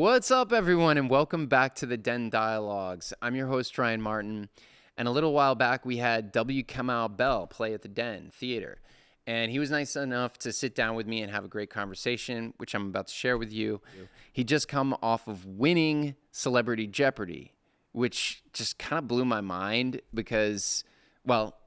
What's up, everyone, and welcome back to the Den Dialogues. I'm your host, Ryan Martin, and a little while back we had W Kamau Bell play at the Den Theater, and he was nice enough to sit down with me and have a great conversation, which I'm about to share with you. He just come off of winning Celebrity Jeopardy, which just kind of blew my mind because, well,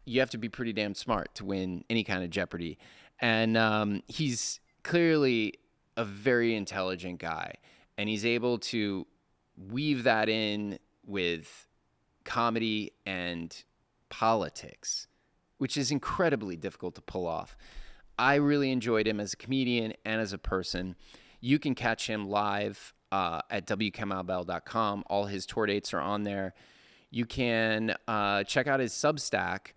you have to be pretty damn smart to win any kind of Jeopardy, and he's clearly a very intelligent guy, and he's able to weave that in with comedy and politics, which is incredibly difficult to pull off. I really enjoyed him as a comedian and as a person. You can catch him live at wkamaubell.com. All his tour dates are on there. You can check out his Substack.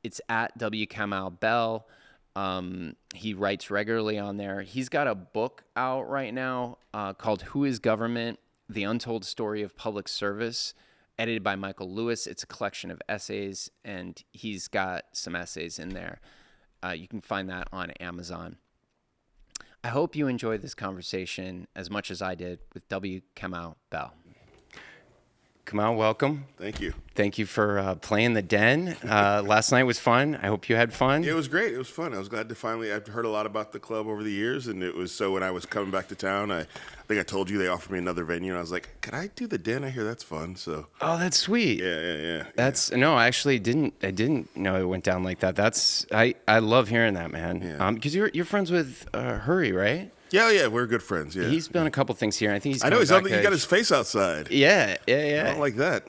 It's at W Kamau Bell. He writes regularly on there. He's got a book out right now called Who is Government? The Untold Story of Public Service, edited by Michael Lewis. It's a collection of essays, and he's got some essays in there. You can find that on Amazon. I hope you enjoyed this conversation as much as I did with W. Kamau Bell. Kamau, welcome. Thank you. Thank you for playing the Den. Last night was fun. I hope you had fun. Yeah, it was great. It was fun. I was glad to finally. I've heard a lot about the club over the years, and it was so when I was coming back to town, I think I told you they offered me another venue, and I was like, "Can I do the Den? I hear that's fun." So. Oh, that's sweet. Yeah. No, I actually didn't. I didn't know it went down like that. I love hearing that, man. Yeah. Because you're friends with Hurry, right? Yeah, we're good friends. Yeah. He's done a couple things here. I think he's. I know he's on. He got his face outside. Yeah. I don't like that.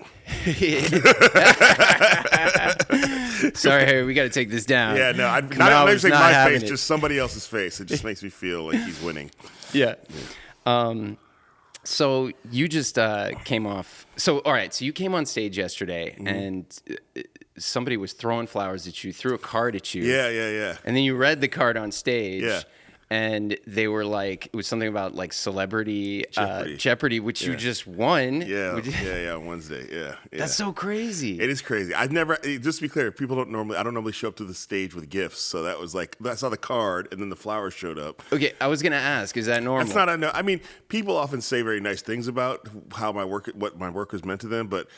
Sorry, Harry, we got to take this down. Yeah, no, I'm not saying my face, just somebody else's face. It just makes me feel like he's winning. Yeah. So you just came off. So, all right. So you came on stage yesterday, and somebody was throwing flowers at you, threw a card at you. Yeah. And then you read the card on stage. Yeah. And they were like, it was something about like Celebrity Jeopardy, which you just won. Yeah, on Wednesday. Yeah. That's so crazy. It is crazy. I've never, just to be clear, I don't normally show up to the stage with gifts. So that was like, I saw the card and then the flowers showed up. Okay, I was going to ask, is that normal? That's not, I mean, people often say very nice things about how what my work was meant to them, but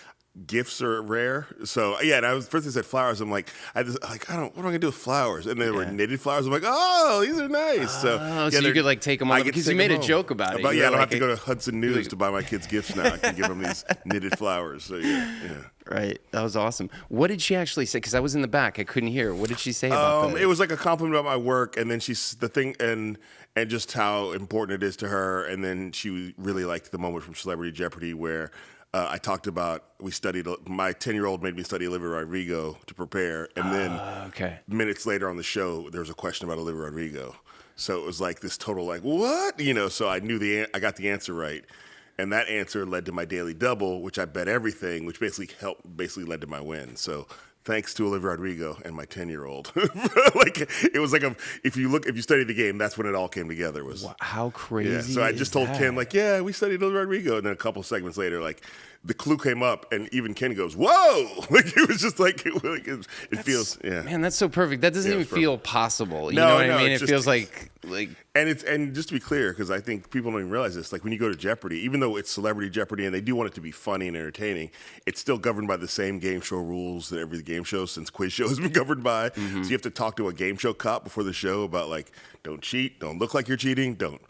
gifts are rare. So yeah, and first they said flowers. I'm like, what am I gonna do with flowers? And they were knitted flowers. I'm like, oh, these are nice. So you could like take them on because you made a joke about it. I don't have to go to Hudson News to buy my kids gifts now. I can give them these knitted flowers. So yeah. Right. That was awesome. What did she actually say? Because I was in the back. I couldn't hear. What did she say about that? It was like a compliment about my work, and then and just how important it is to her. And then she really liked the moment from Celebrity Jeopardy where I talked about my 10-year-old made me study Olivia Rodrigo to prepare, and then minutes later on the show there was a question about Olivia Rodrigo, so it was like this total like what so I knew I got the answer right, and that answer led to my daily double, which I bet everything, which basically led to my win. So thanks to Olivia Rodrigo and my 10-year-old. Like it was like if you study the game, that's when it all came together. How crazy. Yeah. So I just told Ken, like, yeah, we studied Olivia Rodrigo, and then a couple segments later, like the clue came up, and even Ken goes, "Whoa!" Like it was just like it feels. Yeah. Man, that's so perfect. That doesn't even feel possible. You know what I mean? It feels like. And just to be clear, because I think people don't even realize this, like when you go to Jeopardy, even though it's Celebrity Jeopardy and they do want it to be funny and entertaining, it's still governed by the same game show rules that every game show since quiz show has been governed by. Mm-hmm. So you have to talk to a game show cop before the show about like, don't cheat, don't look like you're cheating, don't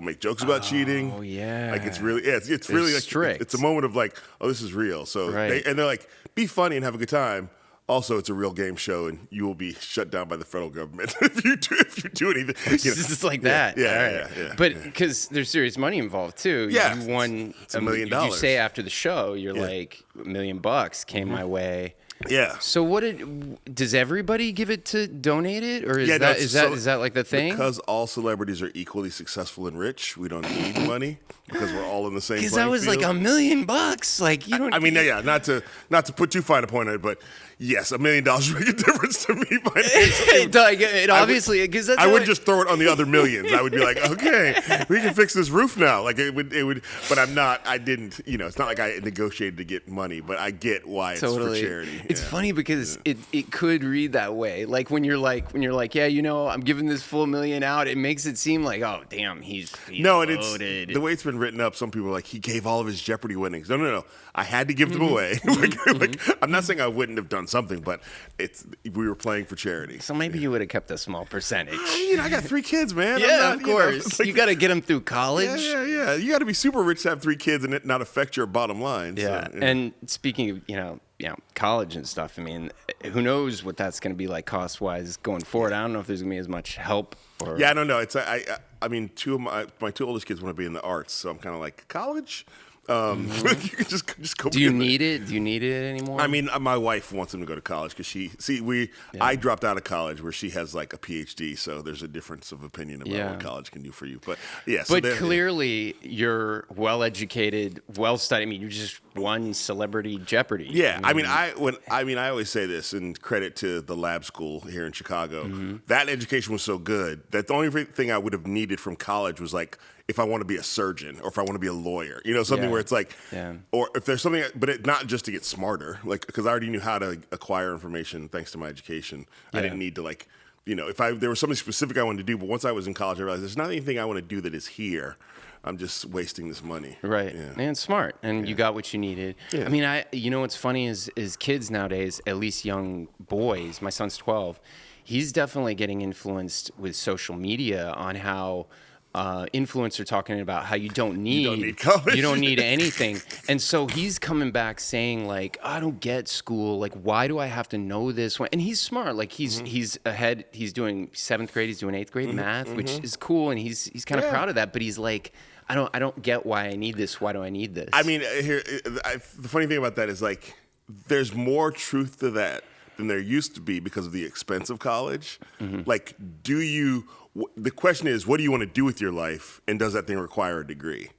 make jokes about cheating. Oh yeah, like it's really it's really like strict. It's a moment of like, oh, this is real. So they're like, be funny and have a good time. Also, it's a real game show, and you will be shut down by the federal government if you do anything. It's just like that. Yeah. But because there's serious money involved too. Yeah, you won $1 million. You say after the show, you're like, $1 million came my way. Yeah. So does everybody give it to donate it, or is that like the thing? Because all celebrities are equally successful and rich, we don't need money because we're all in the same. Because that was like $1 million. Like you don't. I mean, not to put too fine a point on it, but yes, $1 million would make a difference to me. It obviously, because I wouldn't just throw it on the other millions. I would be like, okay, we can fix this roof now. Like it would. But I'm not. I didn't. It's not like I negotiated to get money, but I get why it's for charity. It's funny because it could read that way. Like when you're like, yeah, I'm giving this full $1 million out. It makes it seem like, oh, damn, he's no, and loaded. it's the way it's been written up. Some people are like, he gave all of his Jeopardy winnings. No. I had to give them away. like, I'm not saying I wouldn't have done something, but we were playing for charity. So maybe you would have kept a small percentage. I got 3 kids, man. Yeah, of course. You got to get them through college. Yeah. You got to be super rich to have 3 kids and it not affect your bottom line. Yeah. So, And speaking of, college and stuff, I mean, who knows what that's going to be like cost-wise going forward. I don't know if there's going to be as much help. Yeah, I don't know. I mean, 2 of my 2 oldest kids want to be in the arts, so I'm kind of like, college? You can just go. Do you need it? Do you need it anymore? I mean, my wife wants him to go to college because I dropped out of college where she has like a PhD, so there's a difference of opinion about what college can do for you. But yeah, but clearly you're well educated, well studied. I mean, you just won Celebrity Jeopardy. Yeah, I mean, I always say this, and credit to the lab school here in Chicago. That education was so good that the only thing I would have needed from college was like, if I want to be a surgeon or if I want to be a lawyer, something where it's like, or if there's something, but not just to get smarter, like, because I already knew how to acquire information thanks to my education. I didn't need to if there was something specific I wanted to do, but once I was in college, I realized there's not anything I want to do that is here. I'm just wasting this money. Right. Yeah. And smart. And you got what you needed. Yeah. I mean, what's funny is kids nowadays, at least young boys, my son's 12, he's definitely getting influenced with social media on how influencers are talking about how you don't need college. You don't need anything. And so he's coming back saying like, I don't get school. Like, why do I have to know this? And he's smart. Like he's ahead. He's doing 7th grade. He's doing 8th grade math, which is cool. And he's kind of proud of that. But he's like, I don't get why I need this. Why do I need this? I mean, the funny thing about that is like, there's more truth to that than there used to be because of the expense of college. Like, the question is, what do you want to do with your life, and does that thing require a degree?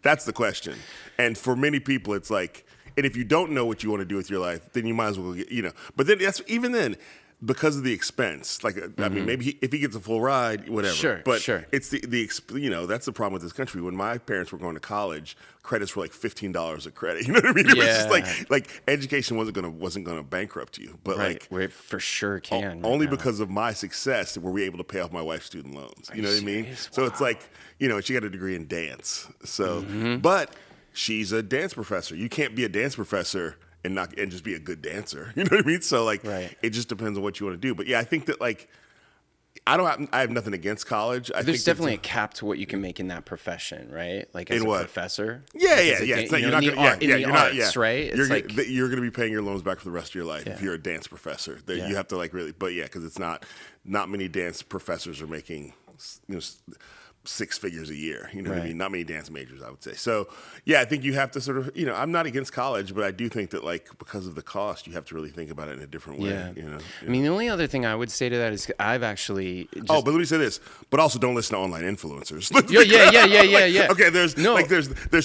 That's the question. And for many people, it's like, and if you don't know what you want to do with your life, then you might as well get, But then even then, because of the expense, like I mean, maybe if he gets a full ride, whatever. Sure, but sure. It's that's the problem with this country. When my parents were going to college, credits were like $15 a credit. You know what I mean? It was just like education wasn't gonna bankrupt you, but like where it for sure can. Only because of my success were we able to pay off my wife's student loans. You know what I mean? So it's like she got a degree in dance. So, but she's a dance professor. You can't be a dance professor and just be a good dancer. You know what I mean? So like, it just depends on what you want to do. But yeah, I think that like, I have nothing against college. There's definitely a cap to what you can make in that profession, right? Like as a professor. Yeah. It's like, you're not right? It's you're going to be paying your loans back for the rest of your life if you're a dance professor. You have to like really, but because it's not many dance professors are making 6 figures a year, you know what I mean? Not many dance majors, I would say. So, yeah, I think you have to sort of, I'm not against college, but I do think that, like, because of the cost, you have to really think about it in a different way. Yeah. I mean, the only other thing I would say to that is I've actually but let me say this, but also don't listen to online influencers. Yeah. Okay, there's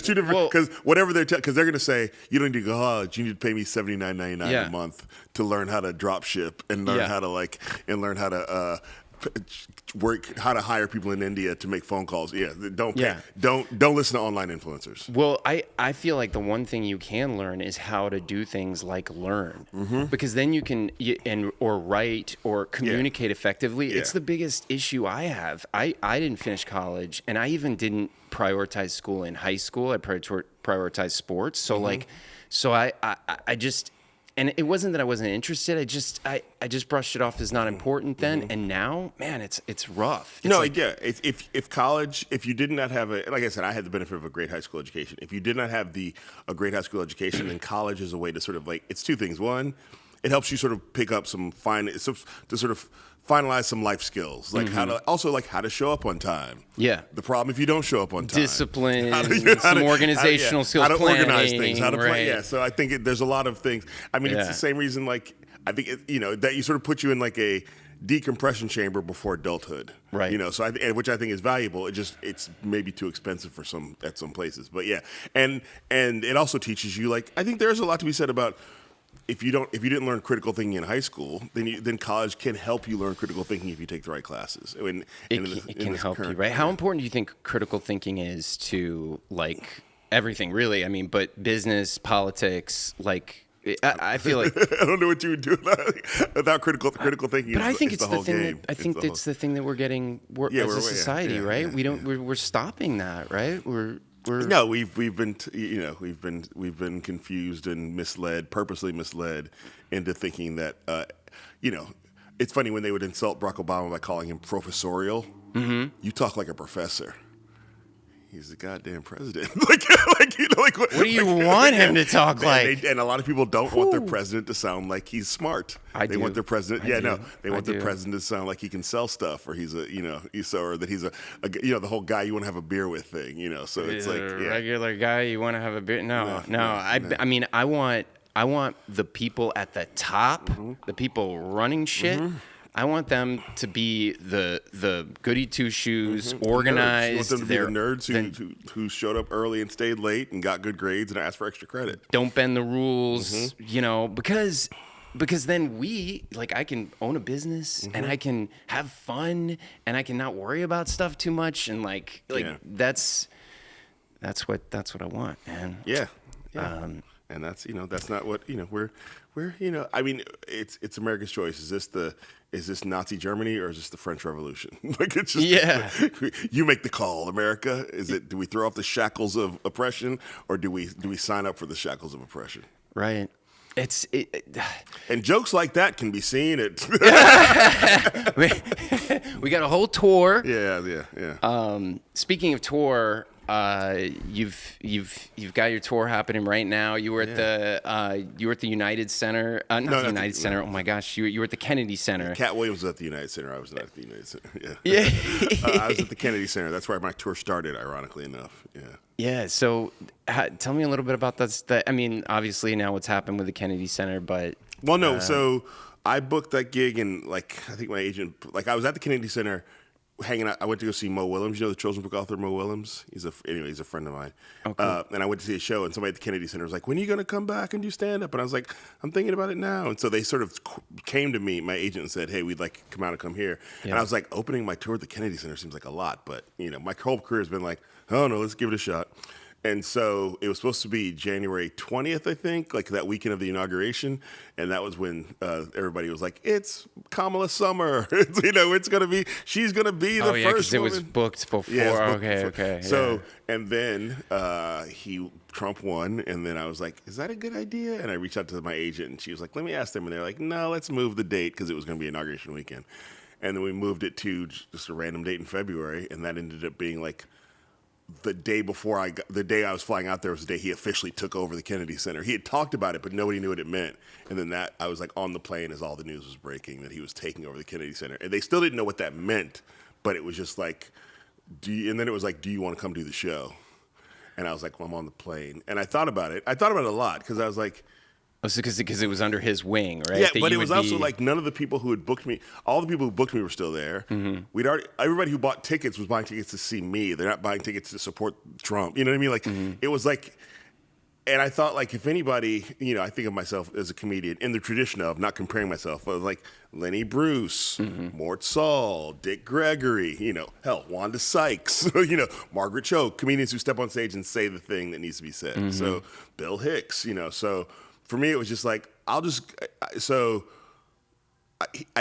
two different, because whatever because they're going to say, you don't need to go to college, you need to pay me $79.99 a month to learn how to drop ship and learn how to work, how to hire people in India to make phone calls. Don't listen to online influencers. Well, I feel like the one thing you can learn is how to do things like learn, because then you can or write or communicate effectively. It's the biggest issue I have. I didn't finish college, and I even didn't prioritize school in high school. I prioritized sports. So I just. And it wasn't that I wasn't interested. I just brushed it off as not important then. And now, man, it's rough. If college, if you did not have like I said, I had the benefit of a great high school education. If you did not have a great high school education, then college is a way to sort of like, it's two things. One, it helps you sort of pick up to sort of finalize some life skills, like how to show up on time. Yeah. The problem if you don't show up on time. Discipline, some organizational skills, how to planning, organize things, how to play. Right. Yeah. So I think there's a lot of things. I mean, it's the same reason. Like I think that you sort of put you in like a decompression chamber before adulthood. Right. So which I think is valuable. It's maybe too expensive at some places. But yeah, and it also teaches you, like, I think there's a lot to be said about. If you didn't learn critical thinking in high school, then college can help you learn critical thinking if you take the right classes. It can help you, right? How important do you think critical thinking is to, like, everything, really? I mean, but business, politics, like, I feel like I don't know what you would do without critical thinking. But I think it's it's the thing game. that I think it's the thing that we're getting as a society, right? We're stopping that, right? We're No, we've been we've been confused and misled, purposely misled into thinking that it's funny when they would insult Barack Obama by calling him professorial. Mm-hmm. You talk like a professor. He's the goddamn president. What do you want him to talk like? And a lot of people don't want their president to sound like he's smart. They want their president. They want their president to sound like he can sell stuff, or he's or that he's a the whole guy you want to have a beer with thing. So it's like regular guy you want to have a beer. No. I mean, I want the people at the top, mm-hmm. the people running shit. Mm-hmm. I want them to be the goody two shoes, mm-hmm. organized. You want them to be the nerds who showed up early and stayed late and got good grades and asked for extra credit. Don't bend the rules, mm-hmm. Because then I can own a business mm-hmm. and I can have fun and I can not worry about stuff too much and that's what I want, man. Yeah. And that's that's not what we're I mean it's America's choice. Is this Nazi Germany or is this the French Revolution? It's just you make the call, America. Do we throw off the shackles of oppression or do we sign up for the shackles of oppression? Right. And jokes like that can be seen at we got a whole tour. Yeah. Speaking of tour, you've got your tour happening right now. You were at the United Center. Not the United Center. Oh my gosh, you were at the Kennedy Center. Cat Williams was at the United Center. I was not at the United Center. Yeah. I was at the Kennedy Center. That's where my tour started, ironically enough. Yeah. Yeah. So, tell me a little bit about that. I mean, obviously now what's happened with the Kennedy Center, but so I booked that gig and I think my agent I was at the Kennedy Center. Hanging out, I went to go see Mo Willems. You know the children's book author Mo Willems. He's a friend of mine. Okay. And I went to see a show, and somebody at the Kennedy Center was like, "When are you going to come back and do stand up?" And I was like, "I'm thinking about it now." And so they sort of came to me, my agent, and said, "Hey, we'd like to come out and come here." Yeah. And I was like, opening my tour at the Kennedy Center seems like a lot, but my whole career has been like, "Oh no, let's give it a shot." And so it was supposed to be January 20th, I think, that weekend of the inauguration. And that was when everybody was like, it's Kamala Summer. It's going to be, she's going to be the first woman. It was booked before. Yeah, okay. So, and then Trump won. And then I was like, is that a good idea? And I reached out to my agent and she was like, let me ask them. And they're like, no, let's move the date because it was going to be inauguration weekend. And then we moved it to just a random date in February. And that ended up being the day before the day I was flying out there was the day he officially took over the Kennedy Center. He had talked about it, but nobody knew what it meant. And then I was on the plane as all the news was breaking that he was taking over the Kennedy Center. And they still didn't know what that meant, but it was just and then it was do you want to come do the show? And I was like, well, I'm on the plane. And I thought about it. I thought about it a lot because I was like, because it was under his wing, right? Yeah, but it was also none of the people who had booked me, all the people who booked me were still there. Mm-hmm. Everybody who bought tickets was buying tickets to see me. They're not buying tickets to support Trump. You know what I mean? Mm-hmm. It was and I thought if anybody, I think of myself as a comedian in the tradition of not comparing myself, but Lenny Bruce, mm-hmm. Mort Saul, Dick Gregory, hell, Wanda Sykes, Margaret Cho, comedians who step on stage and say the thing that needs to be said. Mm-hmm. So Bill Hicks, so. For me, it was just I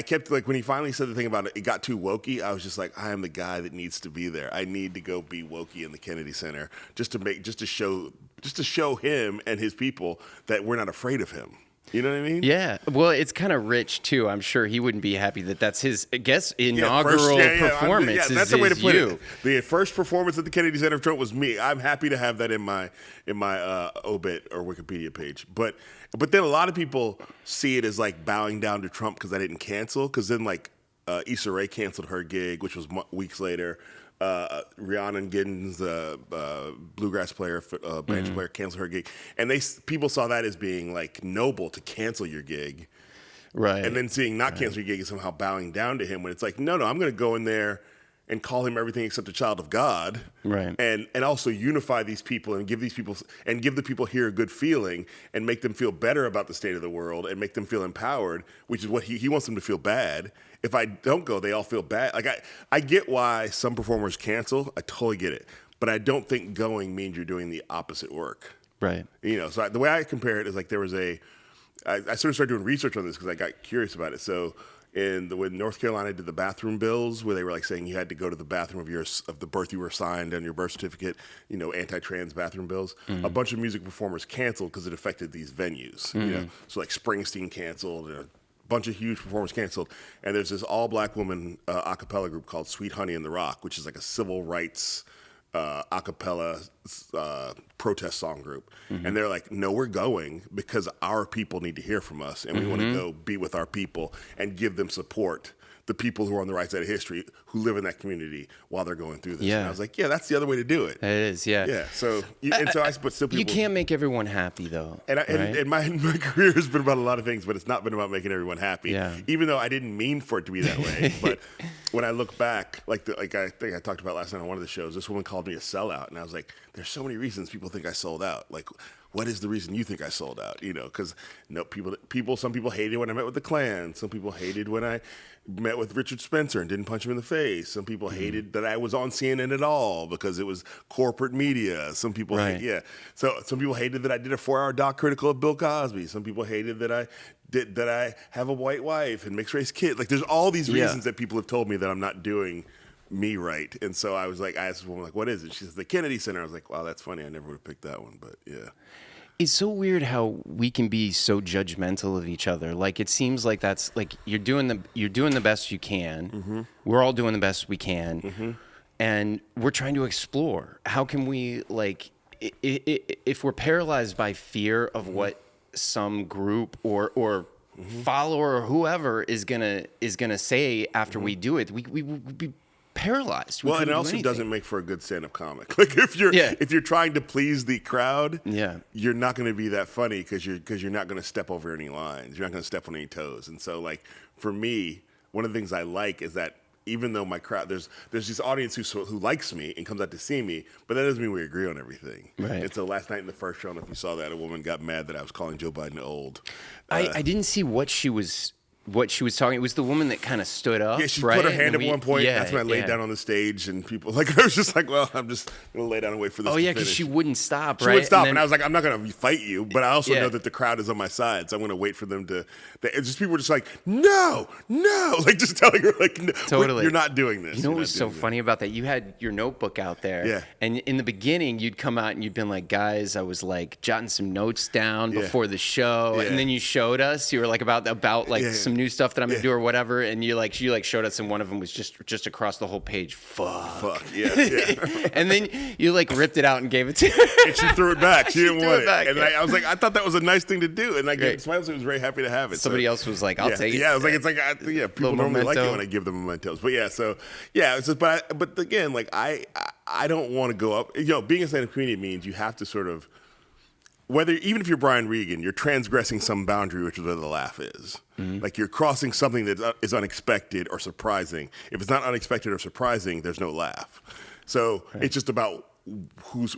kept when he finally said the thing about it got too wokey. I was just I am the guy that needs to be there. I need to go be wokey in the Kennedy Center just to show him and his people that we're not afraid of him. You know what I mean? Yeah. Well, it's kind of rich too. I'm sure he wouldn't be happy that that's his, inaugural performance. That's the way to put it. The first performance at the Kennedy Center of Trump was me. I'm happy to have that in my obit or Wikipedia page. But then a lot of people see it as bowing down to Trump because I didn't cancel. Because then Issa Rae canceled her gig, which was weeks later. Rhiannon Giddens, bluegrass player, banjo player, canceled her gig, and people saw that as being noble to cancel your gig, right? And then seeing not cancel your gig is somehow bowing down to him. When it's no, I'm going to go in there and call him everything except a child of God, right? And also unify these people and give the people here a good feeling and make them feel better about the state of the world and make them feel empowered, which is what he wants them to feel bad. If I don't go, they all feel bad. I get why some performers cancel. I totally get it. But I don't think going means you're doing the opposite work. Right. So the way I compare it is there was a I sort of started doing research on this because I got curious about it. So when North Carolina did the bathroom bills, where they were like saying you had to go to the bathroom of the birth you were assigned on your birth certificate, anti-trans bathroom bills, a bunch of music performers canceled because it affected these venues. So like Springsteen canceled, and a bunch of huge performers canceled. And there's this all-black woman a cappella group called Sweet Honey in the Rock, which is like a civil rights a cappella protest song group. And they're like, no, we're going because our people need to hear from us, and we want to go be with our people and give them support, the people who are on the right side of history who live in that community while they're going through this. And I was like, yeah, that's the other way to do it. It is, yeah. Yeah. So but still people, you can't make everyone happy though. And my career has been about a lot of things, but it's not been about making everyone happy. Yeah. Even though I didn't mean for it to be that way. But when I look back, like I think I talked about last night on one of the shows, this woman called me a sellout, and I was like, there's so many reasons people think I sold out. Like, what is the reason you think I sold out? Because some people hated when I met with the Klan. Some people hated when I met with Richard Spencer and didn't punch him in the face. Some people hated that I was on CNN at all because it was corporate media. Some people, So some people hated that I did a 4-hour doc critical of Bill Cosby. Some people hated that I have a white wife and mixed race kid. Like, there's all these reasons that people have told me that I'm not doing me right. And so I was like, I asked this woman, like, what is it? She says, the Kennedy Center. I was like, wow, that's funny. I never would have picked that one, but yeah. It's so weird how we can be so judgmental of each other. Like, it seems like that's like you're doing the best you can. We're all doing the best we can, and we're trying to explore. How can we, like, if we're paralyzed by fear of what some group or follower or whoever is gonna say after we do it, we be paralyzed. Well, and it also doesn't make for a good stand-up comic. Like, if you're trying to please the crowd, you're not going to be that funny because you're not going to step over any lines. You're not going to step on any toes. And so, like, for me, one of the things I like is that even though my crowd, there's this audience who likes me and comes out to see me, but that doesn't mean we agree on everything. Right. And so last night in the first show, I don't know if you saw that, a woman got mad that I was calling Joe Biden old. I didn't see what she was talking. It was the woman that kind of stood up. Yeah, she right? put her hand at one point. Yeah, that's when I laid down on the stage, and people, like, I was just like, well, I'm just going to lay down and wait for this to finish. because she wouldn't stop, She right? wouldn't stop, and I was like, I'm not going to fight you, but I also Yeah. know that the crowd is on my side, so I'm going to wait for them to. It's just people were just like, no, like just telling her, like, no, Totally. You're not doing this. You know what was so funny about that? You had your notebook out there. Yeah. And in the beginning, you'd come out and you'd been like, guys, I was like jotting some notes down before the show. Yeah. And then you showed us, you were like about like some new stuff that I'm going to do or whatever. And you showed us, and one of them was just across the whole page. Fuck. Yeah. And then you like ripped it out and gave it to her. And she threw it back. She didn't threw want it it. back, And I was like, I thought that was a nice thing to do. And I gave Smiley was very happy to have it. Somebody else was like, I'll take it. Yeah, I was like, people normally like it when I give them mementos. But it's just, but again, like I don't want to go up. Being a stand-up comedian means you have to sort of, even if you're Brian Regan, you're transgressing some boundary, which is where the laugh is. Like, you're crossing something that is unexpected or surprising. If it's not unexpected or surprising, there's no laugh. So it's just about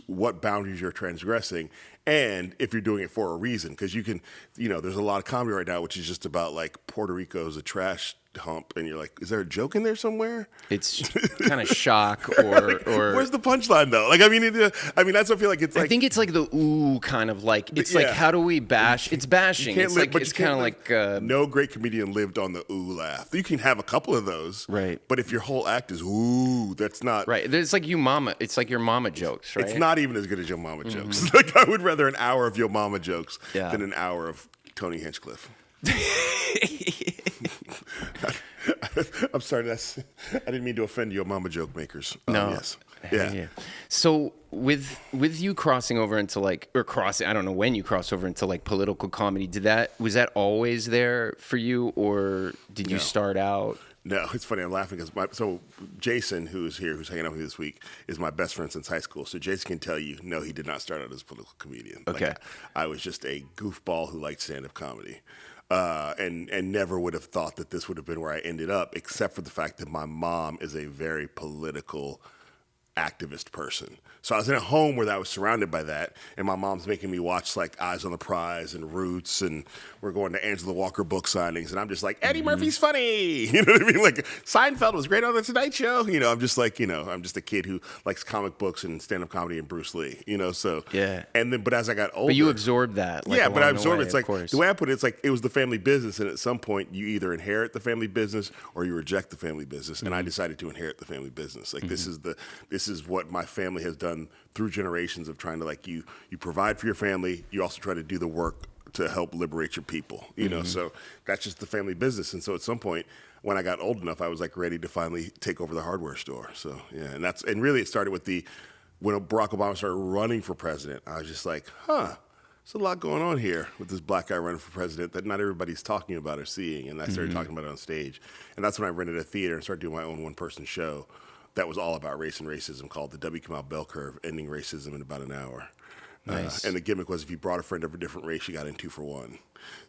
what boundaries you're transgressing, and if you're doing it for a reason, because you can, there's a lot of comedy right now which is just about like Puerto Rico is a trash hump, and you're like, is there a joke in there somewhere? It's kind of shock or where's the punchline though? Like, I mean that's what I feel like. It's like, I think it's like the ooh kind of like, it's like, how do we bash? It's bashing. It's like, it's kind of like no great comedian lived on the ooh laugh. You can have a couple of those, right? But if your whole act is ooh, that's not right. It's like it's like your mama jokes, right? It's not even as good as your mama jokes. Like, I would rather an hour of your mama jokes than an hour of Tony Hinchcliffe. I'm sorry. I didn't mean to offend your mama joke makers. No. Yes. Yeah. So with you crossing over into I don't know when you crossed over into like political comedy. Was that always there for you, or did you start out? No, it's funny. I'm laughing because Jason, who's here, who's hanging out with me this week, is my best friend since high school. So Jason can tell you, no, he did not start out as a political comedian. Okay. Like, I was just a goofball who liked stand-up comedy. And never would have thought that this would have been where I ended up, except for the fact that my mom is a very political activist person. So I was in a home where I was surrounded by that, and my mom's making me watch like Eyes on the Prize and Roots, and we're going to Angela Walker book signings, and I'm just like, Eddie Murphy's funny, you know what I mean? Like Seinfeld was great on the Tonight Show, you know. I'm just like, you know, I'm just a kid who likes comic books and stand-up comedy and Bruce Lee, you know. So yeah, and then but as I got older, but you absorbed that, like, yeah. But I absorbed it. It's like the way I put it, it's like it was the family business, and at some point you either inherit the family business or you reject the family business, and I decided to inherit the family business. Like this is what my family has done through generations of trying to like you provide for your family, you also try to do the work to help liberate your people, you know. So that's just the family business. And so at some point when I got old enough, I was like ready to finally take over the hardware store. So yeah, and really it started with when Barack Obama started running for president. I was just like, there's a lot going on here with this black guy running for president that not everybody's talking about or seeing. And I started talking about it on stage. And that's when I rented a theater and started doing my own one-person show that was all about race and racism, called the W Kamau Bell Curve, ending racism in about an hour. Nice. And the gimmick was if you brought a friend of a different race, you got in 2 for 1.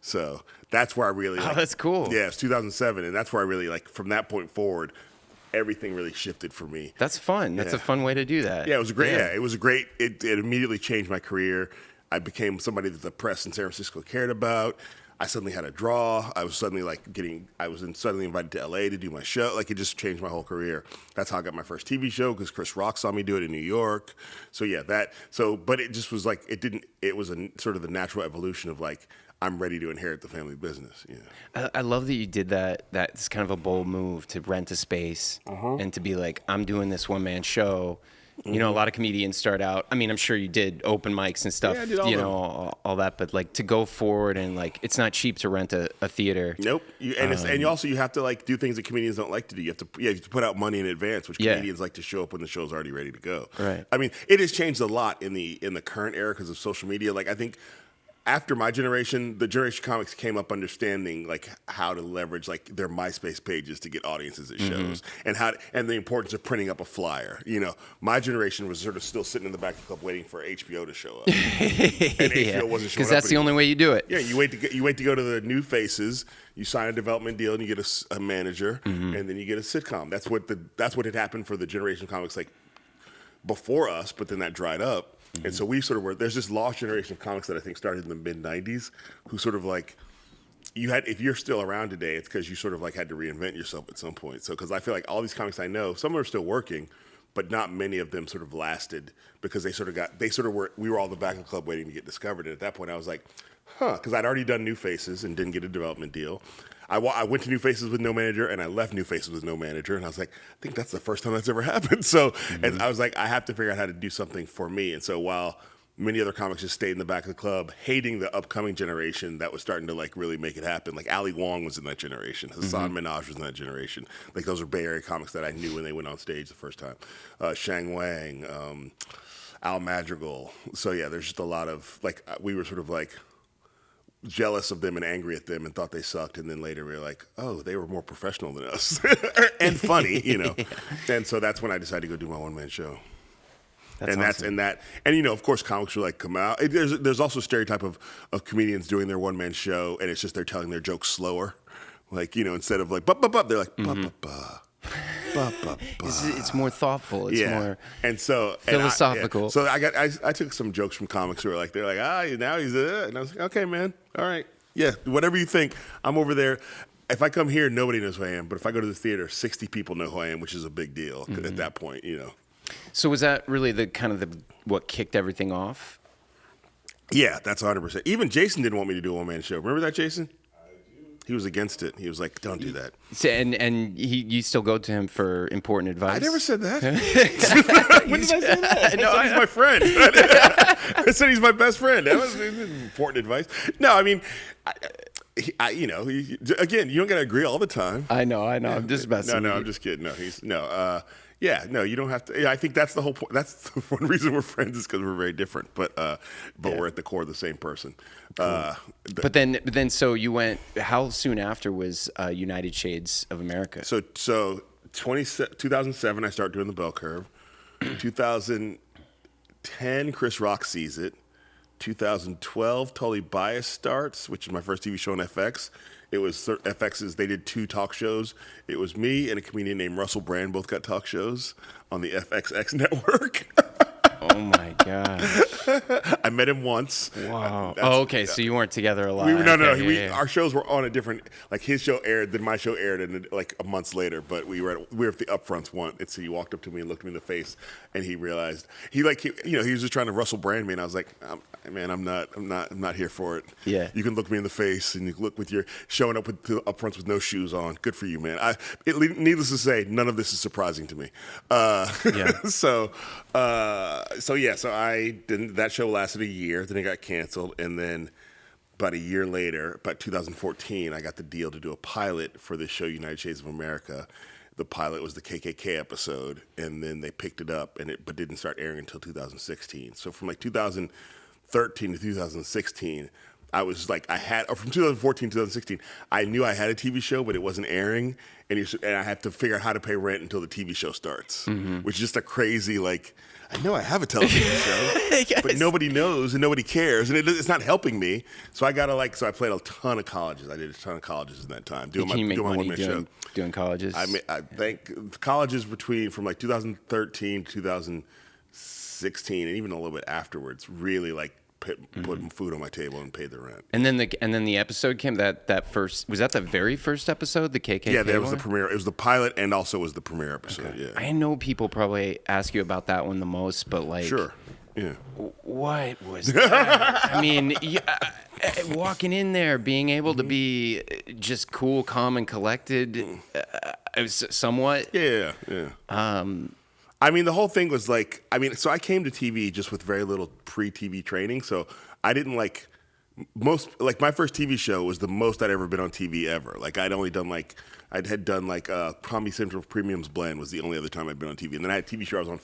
So that's where I really oh, that's cool. Yeah, it's 2007, and that's where I really like from that point forward, everything really shifted for me. That's fun. That's a fun way to do that. Yeah, it was great. Yeah, it was a great. It immediately changed my career. I became somebody that the press in San Francisco cared about. I suddenly had a draw. I was suddenly suddenly invited to LA to do my show. Like it just changed my whole career. That's how I got my first TV show because Chris Rock saw me do it in New York. So yeah, but it just was like, it was a sort of the natural evolution of like, I'm ready to inherit the family business. Yeah. I love that you did that. That's kind of a bold move to rent a space and to be like, I'm doing this one-man show. You know, a lot of comedians start out. I mean, I'm sure you did open mics and stuff. Yeah, I did all that. But like to go forward and like, it's not cheap to rent a theater. Nope. You have to like do things that comedians don't like to do. You have to put out money in advance, which comedians like to show up when the show's already ready to go. Right. I mean, it has changed a lot in the current era because of social media. Like I think after my generation, the generation comics came up understanding like how to leverage like their MySpace pages to get audiences at shows and the importance of printing up a flyer. You know, my generation was sort of still sitting in the back of the club waiting for HBO to show up. And HBO wasn't showing up because that's the only way you do it. Yeah, you wait to go to the new faces. You sign a development deal and you get a manager, and then you get a sitcom. That's what had happened for the generation comics like before us, but then that dried up. And so we sort of there's this lost generation of comics that I think started in the mid-90s who sort of like, if you're still around today, it's because you sort of like had to reinvent yourself at some point. So, because I feel like all these comics I know, some are still working, but not many of them sort of lasted because we were all in the back of the club waiting to get discovered. And at that point I was like, because I'd already done New Faces and didn't get a development deal. I went to New Faces with no manager, and I left New Faces with no manager. And I was like, I think that's the first time that's ever happened. So and I was like, I have to figure out how to do something for me. And so while many other comics just stayed in the back of the club, hating the upcoming generation that was starting to like really make it happen. Like Ali Wong was in that generation. Hassan Minhaj was in that generation. Like those are Bay Area comics that I knew when they went on stage the first time. Shang Wang, Al Madrigal. So yeah, there's just a lot of like, we were sort of like jealous of them and angry at them and thought they sucked, and then later we were like, oh, they were more professional than us and funny, you know. And so that's when I decided to go do my one-man show. And you know, of course, comics were like come out. There's also a stereotype of comedians doing their one-man show, and it's just they're telling their jokes slower, like, you know, instead of like bup, they're like bup. It's more thoughtful. It's more philosophical. So I took some jokes from comics who were like, they're like, now he's and I was like, okay, man, all right, yeah, whatever you think. I'm over there. If I come here, nobody knows who I am. But if I go to the theater, 60 people know who I am, which is a big deal at that point, you know. So was that really what kicked everything off? Yeah, that's 100%. Even Jason didn't want me to do a one-man show. Remember that, Jason? He was against it. He was like, "Don't do that." And you still go to him for important advice? I never said that. When did I say that? I said he's my friend. I said he's my best friend. That was important advice. No, I mean, you know, again, you don't got to agree all the time. I know. I'm just messing. No, I'm just kidding. Yeah, no, you don't have to. Yeah, I think that's the whole point. That's the one reason we're friends is because we're very different, but we're at the core the same person. Cool. But then, so you went. How soon after was United Shades of America? So 2007, I started doing the Bell Curve. 2010, Chris Rock sees it. 2012, Totally Biased starts, which is my first TV show on FX. It was FX's, they did 2 talk shows. It was me and a comedian named Russell Brand, both got talk shows on the FXX network. Oh my gosh. I met him once. Wow. Okay. So you weren't together a lot. No. Our shows were on a different, like his show aired, then my show aired, and like a month later. But we were at the upfronts once, and so he walked up to me and looked me in the face, and he realized he was just trying to Russell Brand me, and I was like, man, I'm not here for it. Yeah. You can look me in the face, and you look with your showing up with the upfronts with no shoes on. Good for you, man. Needless to say, none of this is surprising to me. So that show lasted a year, then it got canceled, and then about a year later, about 2014, I got the deal to do a pilot for this show, United Shades of America. The pilot was the KKK episode, and then they picked it up, but didn't start airing until 2016. So from like 2013 to 2016, I was like, from 2014 to 2016, I knew I had a TV show, but it wasn't airing, and I had to figure out how to pay rent until the TV show starts, which is just a crazy, like, I know I have a television show, Yes. but nobody knows and nobody cares, and it's not helping me. So I played a ton of colleges. I did a ton of colleges in that time, doing my one-man show. Doing colleges? I think colleges from like 2013 to 2016, and even a little bit afterwards, really like put food on my table and paid the rent. And then the episode came that first, was that the very first episode, the KKK? Yeah, that was the premiere. It was the pilot and also was the premiere episode. Okay. Yeah. I know people probably ask you about that one the most, but like, sure, yeah. What was that? I mean, walking in there, being able to be just cool, calm, and collected, somewhat. Yeah. I mean, the whole thing was like, so I came to TV just with very little pre-TV training. So I didn't my first TV show was the most I'd ever been on TV ever. Like I had done Comedy Central Premium's Blend was the only other time I'd been on TV. And then I had a TV show I was on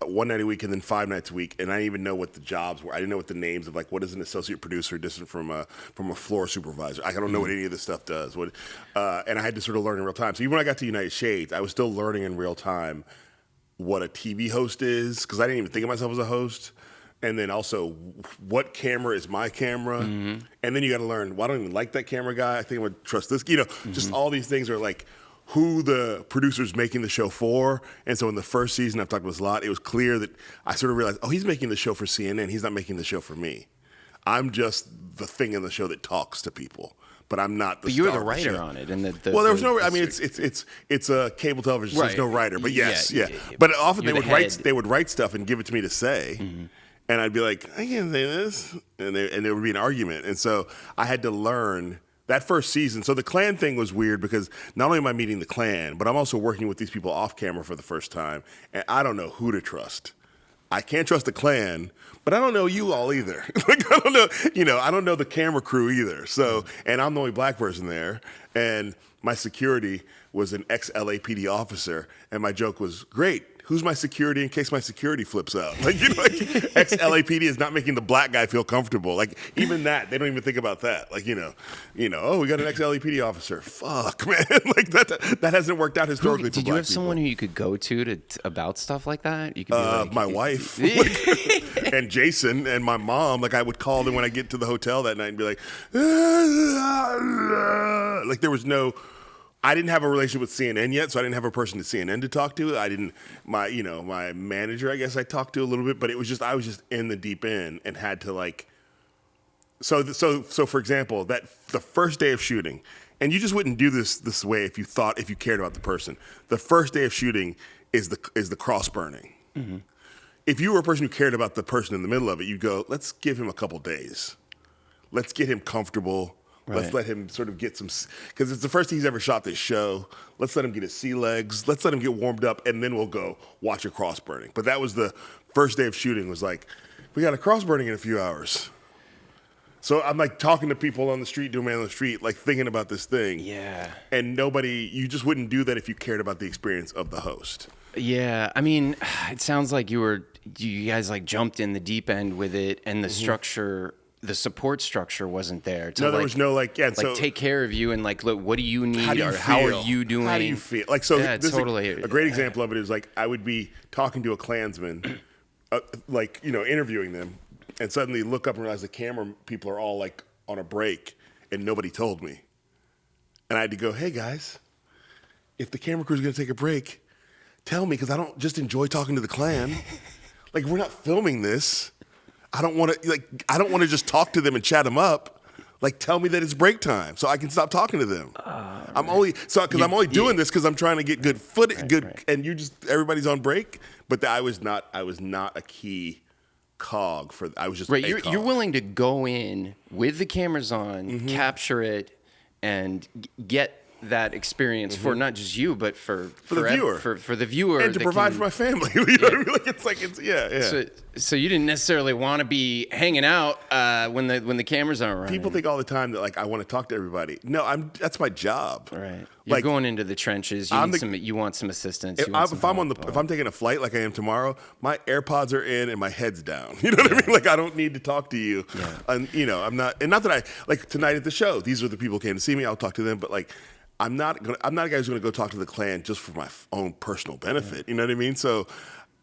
one night a week and then 5 nights a week. And I didn't even know what the jobs were. I didn't know what the names of what is an associate producer distant from a floor supervisor. I don't know what any of this stuff does. And I had to sort of learn in real time. So even when I got to United Shades, I was still learning in real time what a TV host is, because I didn't even think of myself as a host. And then also, what camera is my camera? And then you got to learn, well, I don't even like that camera guy. I think I'm going to trust this. Just all these things are like who the producer's making the show for. And so in the first season, I've talked about this a lot, it was clear that I sort of realized, he's making the show for CNN. He's not making the show for me. I'm just the thing in the show that talks to people. But I'm not the. But you were the writer on it, and there was no. I mean, it's a cable television, so there's no writer. But yes, yeah. But often they would write stuff and give it to me to say, and I'd be like, I can't say this, and there would be an argument, and so I had to learn that first season. So the Klan thing was weird because not only am I meeting the Klan, but I'm also working with these people off camera for the first time, and I don't know who to trust. I can't trust the Klan, but I don't know you all either. I don't know the camera crew either. So, and I'm the only black person there, and my security was an ex-LAPD officer, and my joke was, great, who's my security in case my security flips out? Ex-LAPD is not making the black guy feel comfortable. Like, even that, they don't even think about that. Like, we got an ex-LAPD officer. Fuck, man. Like, that hasn't worked out historically for black people. Did you have someone who you could go to about stuff like that? You could be my wife. And Jason and my mom. Like, I would call them when I get to the hotel that night and be like, like, there was no... I didn't have a relationship with CNN yet, so I didn't have a person at CNN to talk to. My manager, I guess I talked to a little bit, but I was just in the deep end and had to so for example, that the first day of shooting, and you just wouldn't do this way if you cared about the person. The first day of shooting is the cross burning. Mm-hmm. If you were a person who cared about the person in the middle of it, you'd go, let's give him a couple days. Let's get him comfortable. Right. Let's let him sort of get some, because it's the first he's ever shot this show. Let's let him get his sea legs. Let's let him get warmed up, and then we'll go watch a cross burning. But that was the first day of shooting. Was like, we got a cross burning in a few hours. So I'm like talking to people on the street, doing man on the street, like thinking about this thing. Yeah. And you just wouldn't do that if you cared about the experience of the host. Yeah. I mean, it sounds like you guys like jumped in the deep end with it, and the structure. The support structure wasn't there. There was no so take care of you and like, look, what do you need? How are you doing? How do you feel? Like, so yeah, totally. A great example of it is like, I would be talking to a Klansman, interviewing them, and suddenly look up and realize the camera people are all like on a break, and nobody told me. And I had to go, hey guys, if the camera crew's gonna take a break, tell me, because I don't just enjoy talking to the Klan. Like, we're not filming this. I don't want to just talk to them and chat them up. Like, tell me that it's break time so I can stop talking to them. I'm only doing this because I'm trying to get good footage, and everybody's on break. But I was not a key cog for. I was just right. You're willing to go in with the cameras on, capture it, and get that experience for not just you, but for the viewer, for the viewer, and to provide for my family. You know what I mean? Like So you didn't necessarily want to be hanging out when the cameras aren't running. People think all the time that like I want to talk to everybody. No, that's my job. Right. You're like, going into the trenches. You want some assistance. If I'm taking a flight like I am tomorrow, my AirPods are in and my head's down. You know what I mean? Like, I don't need to talk to you. Yeah. And I'm not that I like tonight at the show. These are the people who came to see me. I'll talk to them, but like. I'm not a guy who's going to go talk to the Klan just for my own personal benefit. You know what I mean? So,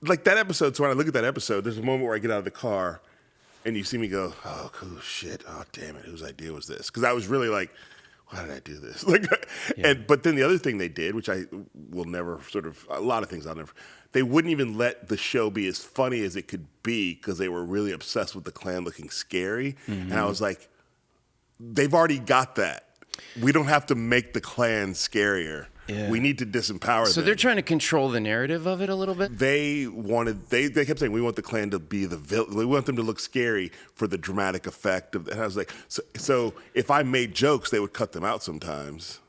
like that episode. So when I look at that episode, there's a moment where I get out of the car, and you see me go, "Oh, cool shit! Oh, damn it! Whose idea was this?" Because I was really like, "Why did I do this?" But then the other thing they did, which I will never a lot of things I'll never. They wouldn't even let the show be as funny as it could be because they were really obsessed with the Klan looking scary, and I was like, they've already got that. We don't have to make the Klan scarier. Yeah. We need to disempower them. So they're trying to control the narrative of it a little bit? They kept saying, we want the Klan to be the villain. We want them to look scary for the dramatic effect. And I was like, so if I made jokes, they would cut them out sometimes.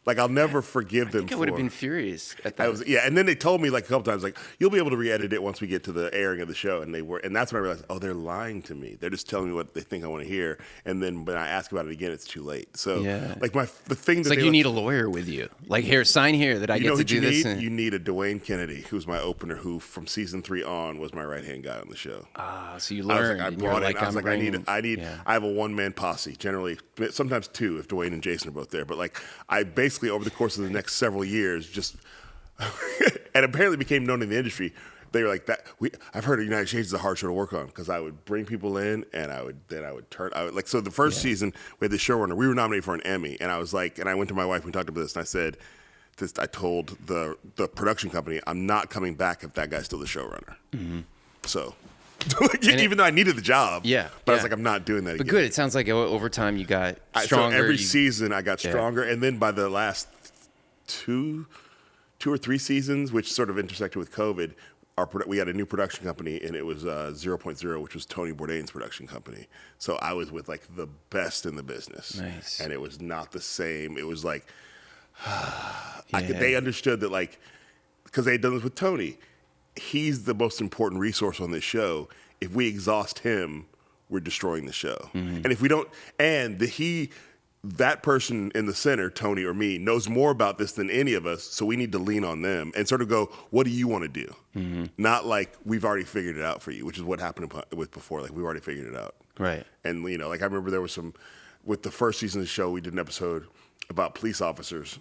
Like, I'll never forgive them. I would have been furious at that. And then they told me like a couple times, like, you'll be able to re-edit it once we get to the airing of the show. And that's when I realized, oh, they're lying to me. They're just telling me what they think I want to hear. And then when I ask about it again, it's too late. So, like, the thing that you need a lawyer with you. Like, here, sign here that I get to do this. You need a Dwayne Kennedy, who's my opener, who from season 3 on was my right-hand guy on the show. So you learned. I have a one-man posse, generally, sometimes 2 if Dwayne and Jason are both there. But, like, I basically, over the course of the next several years, just and apparently became known in the industry. They were like that. I've heard United Shades is a hard show to work on because I would bring people in and I would so the first season we had the showrunner. We were nominated for an Emmy, and I was like, and I went to my wife and we talked about this, and I said, I told the production company, I'm not coming back if that guy's still the showrunner. Mm-hmm. So. Even though I needed the job, but I was like, I'm not doing that again. But good, it sounds like over time you got stronger. So every season I got stronger, and then by the last two or three seasons, which sort of intersected with COVID, we had a new production company, and it was 0.0, which was Tony Bourdain's production company. So I was with like the best in the business, nice. And it was not the same. It was like they understood that, like, because they had done this with Tony. He's the most important resource on this show. If we exhaust him, we're destroying the show. Mm-hmm. And if we don't, that person in the center, Tony or me, knows more about this than any of us, so we need to lean on them and sort of go, what do you want to do? Mm-hmm. Not like, we've already figured it out for you, which is what happened with before. Like, we've already figured it out. Right. And, like, I remember there was with the first season of the show, we did an episode about police officers.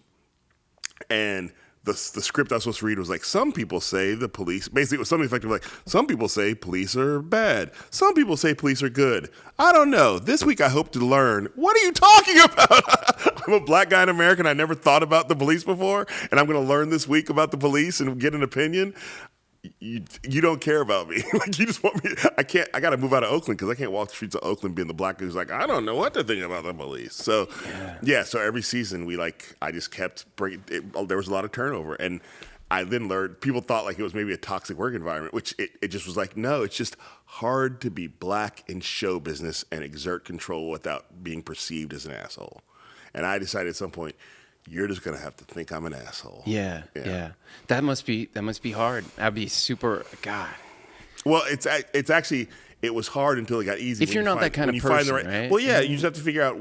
And the script I was supposed to read was like, some people say the police, basically it was something effective like, some people say police are bad. Some people say police are good. I don't know. This week I hope to learn, what are you talking about? I'm a black guy in America and I never thought about the police before, and I'm going to learn this week about the police and get an opinion. You don't care about me. Like, you just want me. I got to move out of Oakland because I can't walk the streets of Oakland being the black guy who's like, I don't know what to think about the police. So, so every season I just kept bringing it. There was a lot of turnover. And I then learned, people thought like it was maybe a toxic work environment, which it just was like, no, it's just hard to be black in show business and exert control without being perceived as an asshole. And I decided at some point, you're just gonna have to think I'm an asshole. Yeah. That must be hard. That'd be super. God. Well, it's actually, it was hard until it got easy. If you're not that kind of person, right? Well, yeah, you just have to figure out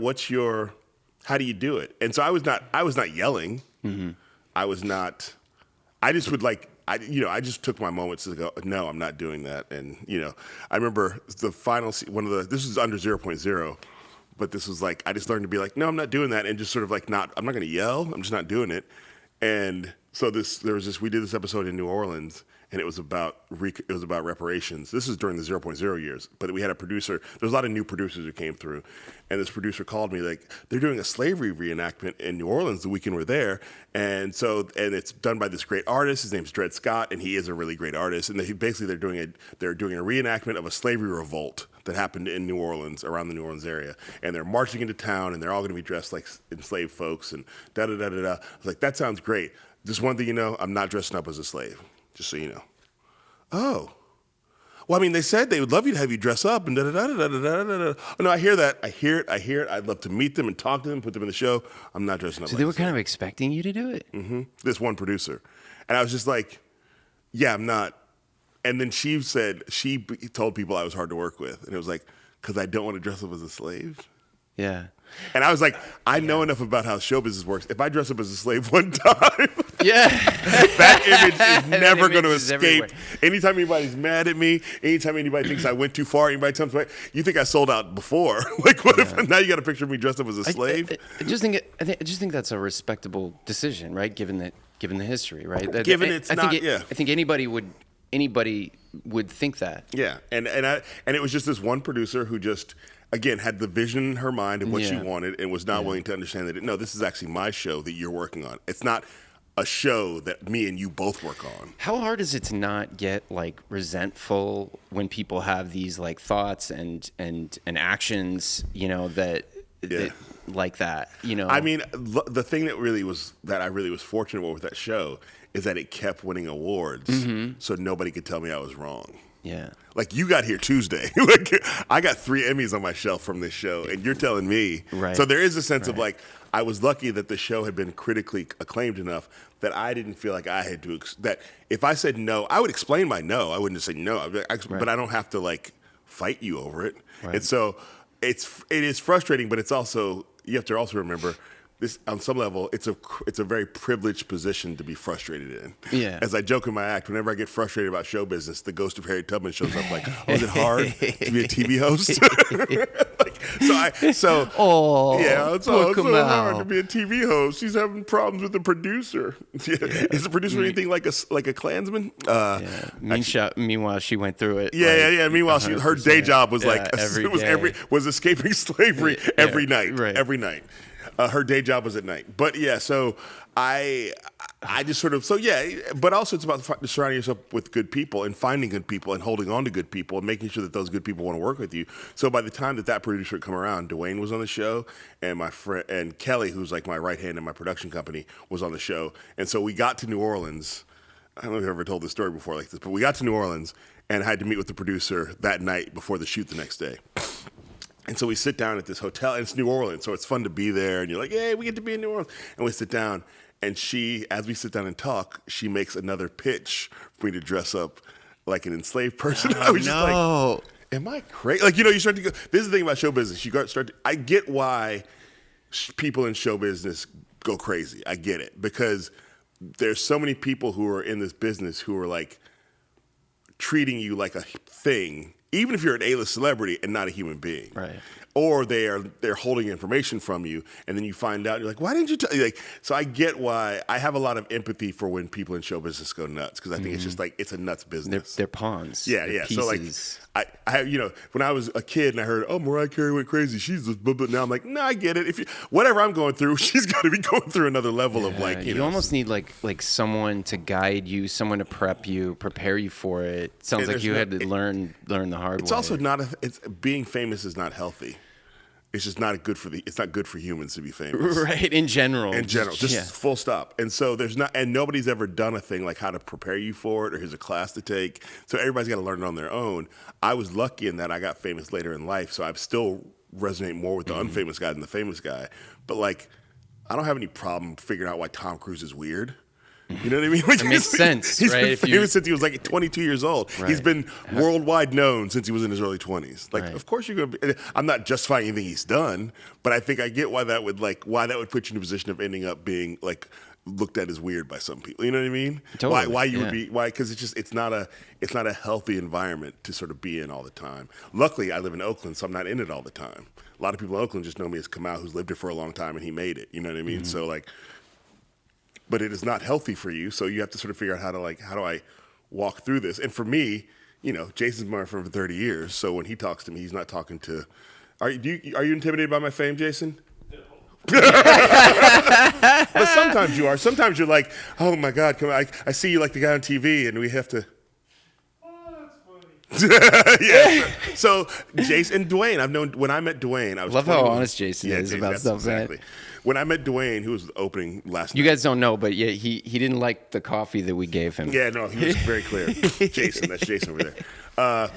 how do you do it? And so I was not yelling. Mm-hmm. I just would like. I just took my moments to go, no, I'm not doing that. And I remember the final this was under 0.0. But this was like, I just learned to be like, no, I'm not doing that. And just sort of like, I'm not going to yell. I'm just not doing it. And so we did this episode in New Orleans, and it was about reparations. This is during the 0.0 years, but we had a producer. There's a lot of new producers who came through, and this producer called me like, they're doing a slavery reenactment in New Orleans the weekend we're there, and it's done by this great artist. His name's Dred Scott, and he is a really great artist. And they're doing a reenactment of a slavery revolt that happened in New Orleans, around the New Orleans area, and they're marching into town, and they're all going to be dressed like enslaved folks, and da da da da da. I was like, that sounds great. Just one thing you know, I'm not dressing up as a slave, just so you know. Oh. Well, I mean, they said they would love you to have you dress up and da-da-da-da-da-da-da. Oh, no, I hear that. I hear it. I'd love to meet them and talk to them, put them in the show. I'm not dressing up So like they were this. kind of expecting you to do it? Mm-hmm. This one producer. And I was just like, yeah, I'm not. And then she told people I was hard to work with. And it was like, because I don't want to dress up as a slave. Yeah. And I was like, I know enough about how show business works. If I dress up as a slave one time, yeah, that image is never going to escape. Everywhere. Anytime anybody's mad at me, anytime anybody thinks I went too far, anybody tells me, you think I sold out before? Like, what if now you got a picture of me dressed up as a slave? I just think that's a respectable decision, right? Given the history, right? I think anybody would think that. Yeah, and it was just this one producer who just, again, had the vision in her mind of what she wanted and was not willing to understand that, no, this is actually my show that you're working on. It's not a show that me and you both work on. How hard is it to not get like resentful when people have these like thoughts and actions, you know, that like that, you know? I mean, the thing that I really was fortunate with that show is that it kept winning awards, so nobody could tell me I was wrong. Yeah. Like, you got here Tuesday. Like, I got 3 Emmys on my shelf from this show, and you're telling me. Right. So there is a sense of, like, I was lucky that the show had been critically acclaimed enough that I didn't feel like I had to, that if I said no, I would explain my no. I wouldn't just say no. But I don't have to, like, fight you over it. Right. And so it is frustrating, but it's also, you have to also remember, this, on some level, it's a very privileged position to be frustrated in. Yeah. As I joke in my act, whenever I get frustrated about show business, the ghost of Harriet Tubman shows up like, oh, is it hard to be a TV host? It's so hard to be a TV host. She's having problems with the producer. Is the producer anything like a Klansman? Meanwhile, she went through it. Yeah. Meanwhile, her day job was was escaping slavery every night. Right. Every night. Her day job was at night. But yeah, so I just sort of, but also it's about surrounding yourself with good people and finding good people and holding on to good people and making sure that those good people want to work with you. So by the time that producer would come around, Dwayne was on the show, and my friend, and Kelly, who's like my right hand in my production company, was on the show. And so we got to New Orleans. I don't know if I've ever told this story before like this, but we got to New Orleans and I had to meet with the producer that night before the shoot the next day. And so we sit down at this hotel, and it's New Orleans, so it's fun to be there. And you're like, hey, we get to be in New Orleans. And we sit down, and as we sit down and talk, she makes another pitch for me to dress up like an enslaved person. I was just like, am I crazy? Like, you start to go, this is the thing about show business. I get why people in show business go crazy. I get it. Because there's so many people who are in this business who are like treating you like a thing, even if you're an A-list celebrity and not a human being. Right. Or they're holding information from you, and then you find out, you're like, why didn't you tell? Like, so I get why. I have a lot of empathy for when people in show business go nuts, because I think it's just like, it's a nuts business. They're pawns. Yeah. Pieces. So like, I have, when I was a kid and I heard, oh, Mariah Carey went crazy, she's just blah, blah. Now I'm like, no, I get it. Whatever I'm going through, she's got to be going through another level of like, you almost need like someone to guide you, someone to prepare you for it. Sounds like you had to learn the hard way. It's also not being famous is not healthy. It's just not good it's not good for humans to be famous. Right, in general. Just full stop. And so nobody's ever done a thing like how to prepare you for it, or here's a class to take. So everybody's got to learn it on their own. I was lucky in that I got famous later in life, so I still resonate more with the unfamous guy than the famous guy. But like, I don't have any problem figuring out why Tom Cruise is weird. You know what I mean? Like, it makes sense, he's right? He's been famous since he was like 22 years old. Right. He's been worldwide known since he was in his early 20s. Like, of course you're going to be. I'm not justifying anything he's done, but I think I get why that would put you in a position of ending up being like looked at as weird by some people. You know what I mean? Totally. Why you would be? Why? Because it's not a healthy environment to sort of be in all the time. Luckily, I live in Oakland, so I'm not in it all the time. A lot of people in Oakland just know me as Kamau, who's lived here for a long time and he made it. You know what I mean? So like. But it is not healthy for you, so you have to sort of figure out how do I walk through this. And for me, Jason's been my friend for 30 years. So when he talks to me, he's not talking to. Are you intimidated by my fame, Jason? But sometimes you are. Sometimes you're like, oh my God, come on. I see you like the guy on TV, and we have to. Yeah. So Jason and Dwayne, I've known when I met Dwayne, I was love 21. how honest Jason is about stuff. Exactly. When I met Dwayne, who was opening last night. You guys don't know, but yeah, he didn't like the coffee that we gave him. Yeah, no, he was very clear. Jason, that's Jason over there.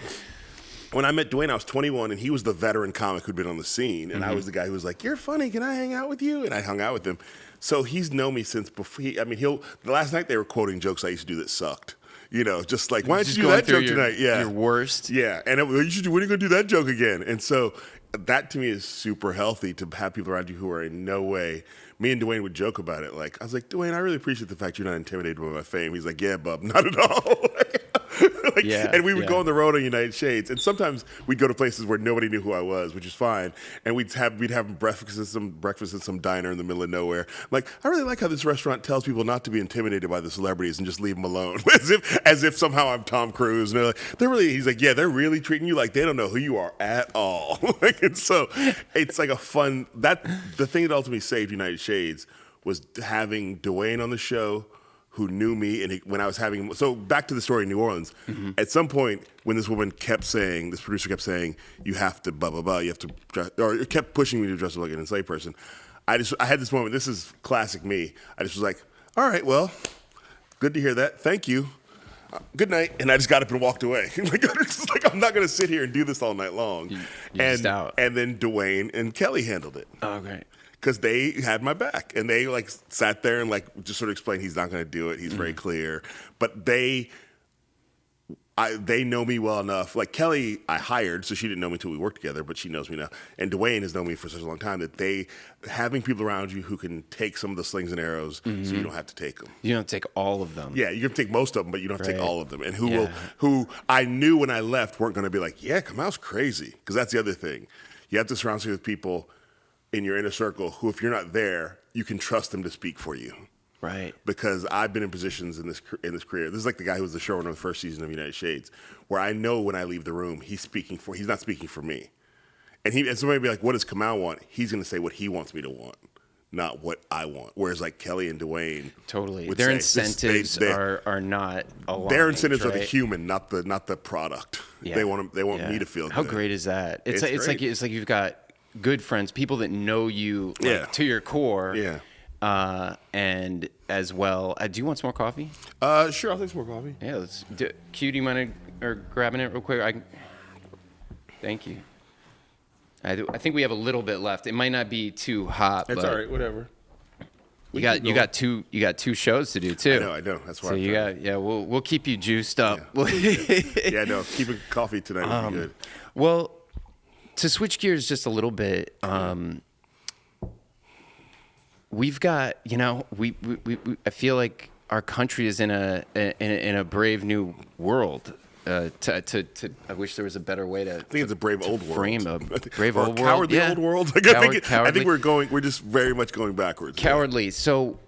When I met Dwayne, I was 21, and he was the veteran comic who'd been on the scene, and I was the guy who was like, "You're funny. Can I hang out with you?" And I hung out with him. So he's known me since before. The last night they were quoting jokes I used to do that sucked. Just like, why don't you do that joke tonight? Yeah, your worst. Yeah, and when are you going to do that joke again? And so that to me is super healthy to have people around you who are in no way. Me and Dwayne would joke about it. Like, I was like, Dwayne, I really appreciate the fact you're not intimidated by my fame. He's like, yeah, bub, not at all. And we would go on the road on United Shades, and sometimes we'd go to places where nobody knew who I was, which is fine. And we'd have breakfast at some diner in the middle of nowhere. I'm like, I really like how this restaurant tells people not to be intimidated by the celebrities and just leave them alone, as if somehow I'm Tom Cruise. And he's like, yeah, they're really treating you like they don't know who you are at all. And so it's like a fun. The thing that ultimately saved United Shades was having Dwayne on the show, who knew me, and when I was having. So back to the story in New Orleans. Mm-hmm. At some point, when this producer kept saying, you have to blah blah blah, you have to dress, or it kept pushing me to dress up like an enslaved person. I had this moment. This is classic me. I just was like, all right, well, good to hear that. Thank you. Good night. And I just got up and walked away. I'm not going to sit here and do this all night long. You're just out. And then Dwayne and Kelly handled it. Oh, great. Because they had my back, and they sat there and just sort of explained he's not going to do it. He's very clear, but they know me well enough. Like Kelly, I hired, so she didn't know me until we worked together, but she knows me now. And Dwayne has known me for such a long time that having people around you who can take some of the slings and arrows, so you don't have to take them. You don't take all of them. Yeah, you can take most of them, but you don't have to take all of them. And who I knew when I left weren't going to be like, yeah, Kamau's crazy, because that's the other thing. You have to surround yourself with people in your inner circle who, if you're not there, you can trust them to speak for you. Right. Because I've been in positions in this career. This is like the guy who was the showrunner of the first season of United Shades, where I know when I leave the room, he's not speaking for me. And somebody be like, what does Kamau want? He's going to say what he wants me to want, not what I want. Whereas like Kelly and Dwayne, totally, their incentives are not aligned. Their incentives are the human, not the product. Yeah. They want me to feel good. How great is that? It's like you've got good friends, people that know you to your core. Yeah. And as well, do you want some more coffee? Sure, I'll take some more coffee. Yeah, let's do. Q, do you mind grabbing it real quick? Thank you. I think we have a little bit left. It might not be too hot. It's all right. Whatever. You got two shows to do too. I know. That's why. So we'll keep you juiced up. Yeah, no, keeping coffee tonight would be good. Well, to switch gears just a little bit, we've got, we I feel like our country is in a brave new world. I wish there was a better way to. I think it's a brave old world. Frame a brave old world. Cowardly old world. I think we're just very much going backwards. Cowardly. Yeah. So,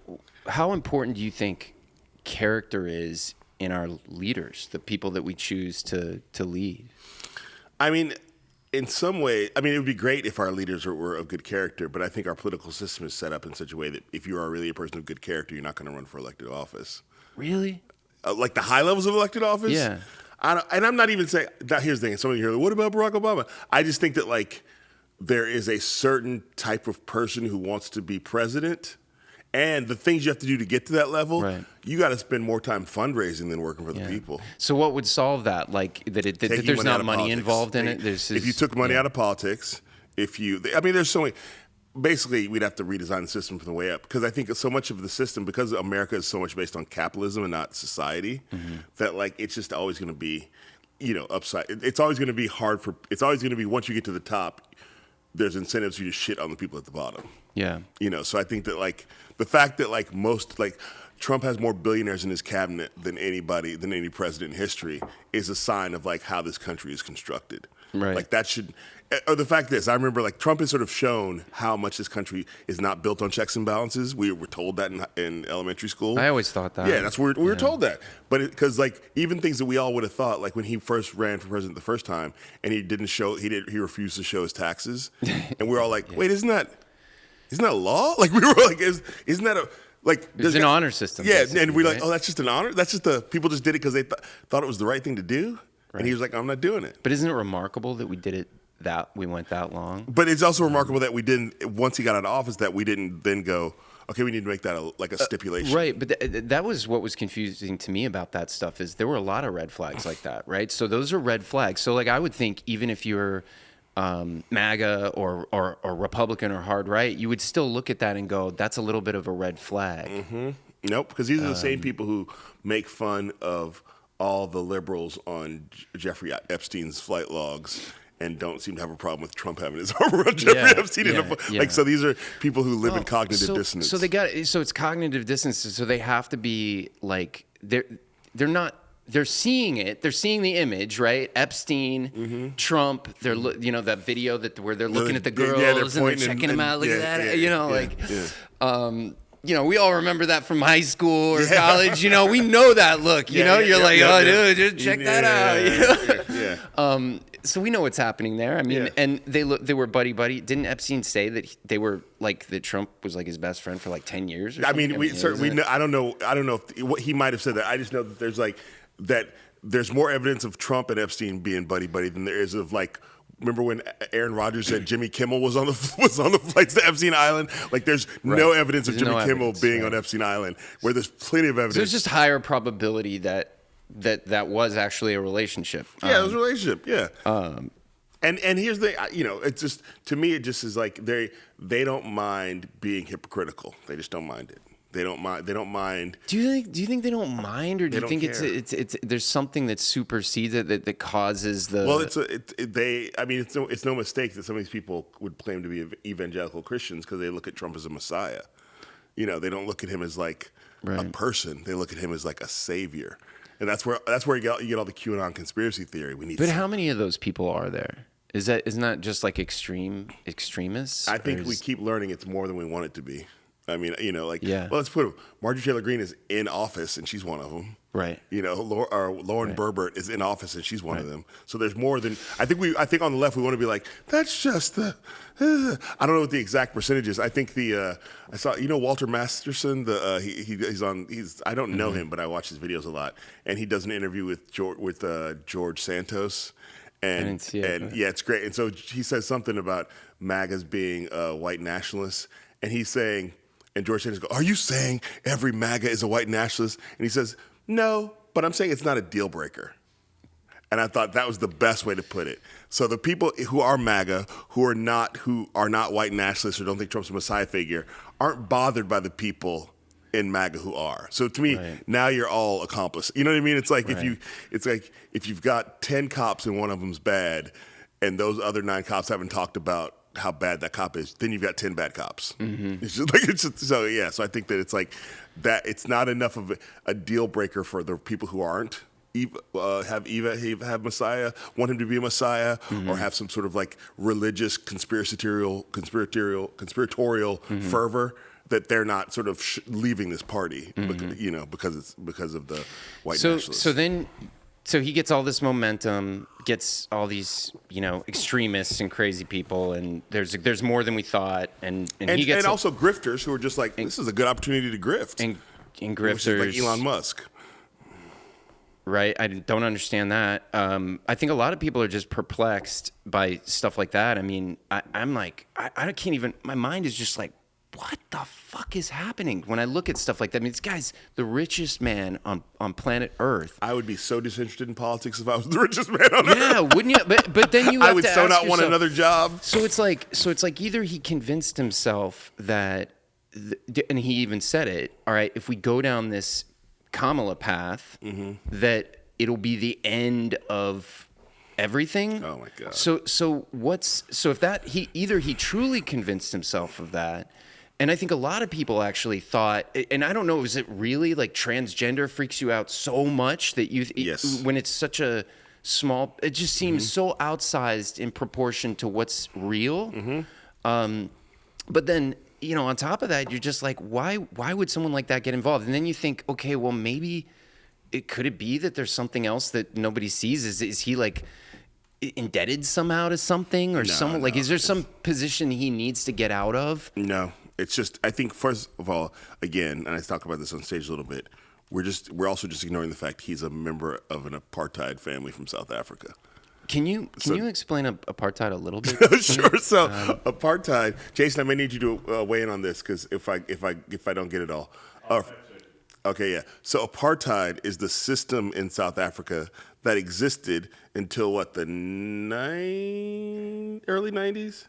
how important do you think character is in our leaders, the people that we choose to lead? I mean, in some way, it would be great if our leaders were of good character, but I think our political system is set up in such a way that if you are really a person of good character, you're not going to run for elected office. Really? Like the high levels of elected office? Yeah. And I'm not even saying, here's the thing, some of you hear, what about Barack Obama? I just think that there is a certain type of person who wants to be president, and the things you have to do to get to that level, right. You got to spend more time fundraising than working for the people. So what would solve that? Like that there's not money involved in it? If you took money out of politics, there's so many. Basically, we'd have to redesign the system from the way up, because I think so much of the system, because America is so much based on capitalism and not society, that it's just always going to be, upside. It's always going to be hard it's always going to be, once you get to the top, there's incentives for you to shit on the people at the bottom. Yeah. So I think that the fact that Trump has more billionaires in his cabinet than any president in history is a sign of how this country is constructed. Right. Like that should, or the fact is, I remember like Trump has sort of shown how much this country is not built on checks and balances. We were told that in elementary school. I always thought that. Yeah, that's where we were told that. But because like even things that we all would have thought, like when he first ran for president the first time, and he refused to show his taxes, and we were all like, wait, isn't that law? Like we were like, isn't that a like? It's an honor system. Yeah, and we're like, oh, that's just an honor. That's just people just did it because they thought it was the right thing to do. Right. And he was like, I'm not doing it. But isn't it remarkable that we did it? That we went that long. But it's also remarkable that we didn't, once he got out of office, that we didn't then go, okay, we need to make that a stipulation. Right, but that was what was confusing to me about that stuff is there were a lot of red flags like that, right? So those are red flags. So like I would think even if you're MAGA or Republican or hard right, you would still look at that and go, that's a little bit of a red flag. Mm-hmm. Nope, because these are the same people who make fun of all the liberals on Jeffrey Epstein's flight logs and don't seem to have a problem with Trump having his arm around Jeffrey Epstein. Like, so these are people who live in cognitive dissonance. So it's cognitive dissonance. So they have to be like, they're seeing it. They're seeing the image, right? Epstein, Trump, that video where they're looking at the girls and they're checking them out. Look at that. We all remember that from high school or college. We know that look. You're like, dude, just check that out. So we know what's happening there. I mean, and they were buddy. Didn't Epstein say that they were like that Trump was like his best friend for like 10 years? Or something? I don't know if he might have said that. I just know that there's more evidence of Trump and Epstein being buddy than there is of like. Remember when Aaron Rodgers said Jimmy Kimmel was on the flights to Epstein Island? Like, there's no evidence of Jimmy Kimmel being on Epstein Island, where there's plenty of evidence. So there's just higher probability that was actually a relationship. Yeah, it was a relationship. Yeah. And here's the it's just, to me it just is like they don't mind being hypocritical. They just don't mind it. They don't mind. Do you think they don't mind, or do you think it's there's something that supersedes it that causes the? Well, it's no mistake that some of these people would claim to be evangelical Christians because they look at Trump as a Messiah. They don't look at him as like a person. They look at him as like a savior, and that's where you get all the QAnon conspiracy theory. But how many of those people are there? Isn't that just like extremists? I think we keep learning it's more than we want it to be. I mean, well, let's put it. Marjorie Taylor Greene is in office, and she's one of them. Right. Lauren Boebert is in office, and she's one of them. So there's more than I think on the left we want to be like, that's just the. I don't know what the exact percentage is. I think I saw Walter Masterson. I don't know him, but I watch his videos a lot, and he does an interview with George Santos. And I didn't see it, it's great. And so he says something about MAGAs being white nationalists, and he's saying. And George Santos goes, are you saying every MAGA is a white nationalist? And he says, no, but I'm saying it's not a deal breaker. And I thought that was the best way to put it. So the people who are MAGA, who are not white nationalists or don't think Trump's a Messiah figure, aren't bothered by the people in MAGA who are. So to me, now you're all accomplices. You know what I mean? It's like if you've got 10 cops and one of them's bad, and those other 9 cops haven't talked about how bad that cop is, then you've got 10 bad cops. Mm-hmm. So I think that it's like that. It's not enough of a deal breaker for the people who aren't have Messiah, want him to be a Messiah, or have some sort of like religious conspiratorial fervor, that they're not sort of leaving this party, because of the white nationalists. So he gets all this momentum, gets all these, extremists and crazy people, and there's more than we thought, and he gets also grifters who are just like, this is a good opportunity to grift, and grifters like Elon Musk, right? I don't understand that. I think a lot of people are just perplexed by stuff like that. I mean, I'm like, I can't even. My mind is just like, what the fuck is happening when I look at stuff like that? I mean, this guy's the richest man on planet Earth. I would be so disinterested in politics if I was the richest man on Earth. Yeah, wouldn't you? But then you have I would to so ask not yourself, want another job. So it's like either he convinced himself that, and he even said it, all right, if we go down this Kamala path, that it'll be the end of everything. Oh my God. So if that he truly convinced himself of that. And I think a lot of people actually thought, and I don't know, is it really like transgender freaks you out so much that when it's such a small. It just seems so outsized in proportion to what's real. But then, on top of that, you're just like, why would someone like that get involved? And then you think, okay, well, maybe could it be that there's something else that nobody sees? Is he like indebted somehow to something or someone? Like, is there some position he needs to get out of? No, it's just, I think, first of all, again, and I talk about this on stage a little bit, we're also just ignoring the fact he's a member of an apartheid family from South Africa. Can you explain apartheid a little bit? Sure. So apartheid, Jason, I may need you to weigh in on this because if I don't get it all. Okay, yeah. So apartheid is the system in South Africa that existed until what, the early 90s?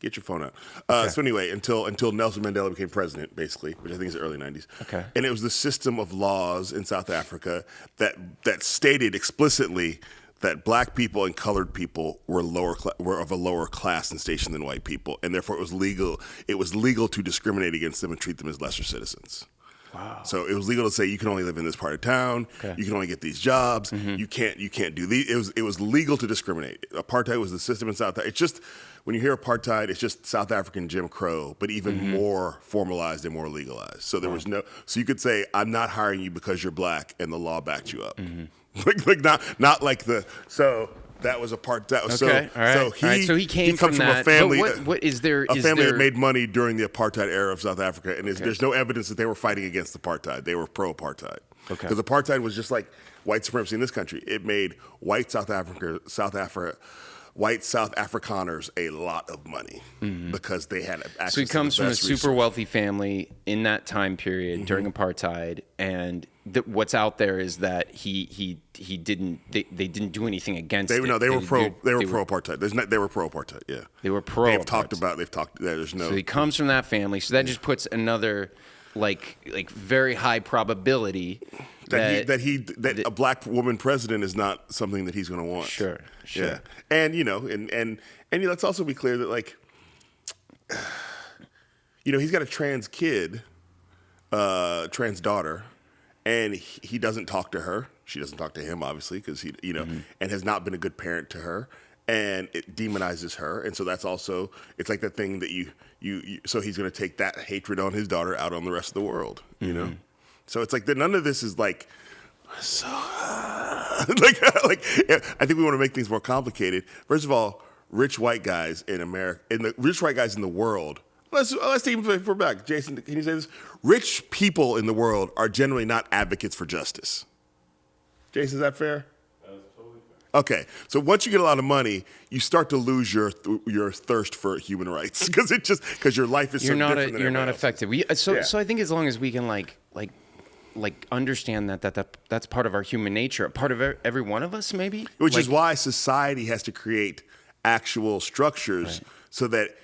Get your phone out. So anyway, until Nelson Mandela became president, basically, which I think is the early 90s. Okay. And it was the system of laws in South Africa that stated explicitly that black people and colored people were of a lower class and station than white people, and therefore it was legal to discriminate against them and treat them as lesser citizens. Wow. So it was legal to say you can only live in this part of town. Okay. You can only get these jobs. You can't do these. It was legal to discriminate. Apartheid was the system in South Africa. It's just, when you hear apartheid, it's just South African Jim Crow, but even more formalized and more legalized. So there was so you could say, I'm not hiring you because you're black, and the law backed you up. like not like the, so that was a part that was okay. So all right. So he comes from a family. What is there? A family that made money during the apartheid era of South Africa, and there's no evidence that they were fighting against apartheid. They were pro-apartheid. Okay. Because apartheid was just like white supremacy in this country. It made white South Afrikaners a lot of money because they had access. So he comes to the best from a super wealthy family in that time period during apartheid, and what's out there is that they didn't do anything against it. No, they were pro-apartheid. They were pro-apartheid. Yeah, they were pro. They've talked. There's no. So he comes from that family. So that just puts another like very high probability that a black woman president is not something that he's going to want. Sure. Yeah, and let's also be clear that, like, he's got a trans kid, trans daughter, and he doesn't talk to her. She doesn't talk to him, obviously, because he, and has not been a good parent to her, and it demonizes her, and so that's also, it's like that thing that you so he's going to take that hatred on his daughter out on the rest of the world, you know. So it's like that. None of this is like. So, like, I think we want to make things more complicated. First of all, rich white guys in America, rich white guys in the world. Let's take it for back. Jason, can you say this? Rich people in the world are generally not advocates for justice. Jason, is that fair? That is totally fair. Okay, so once you get a lot of money, you start to lose your thirst for human rights because your life is different than you're not else's. effective. So I think as long as we can like understand that's part of our human nature, a part of every one of us, maybe. Which is why society has to create actual structures so that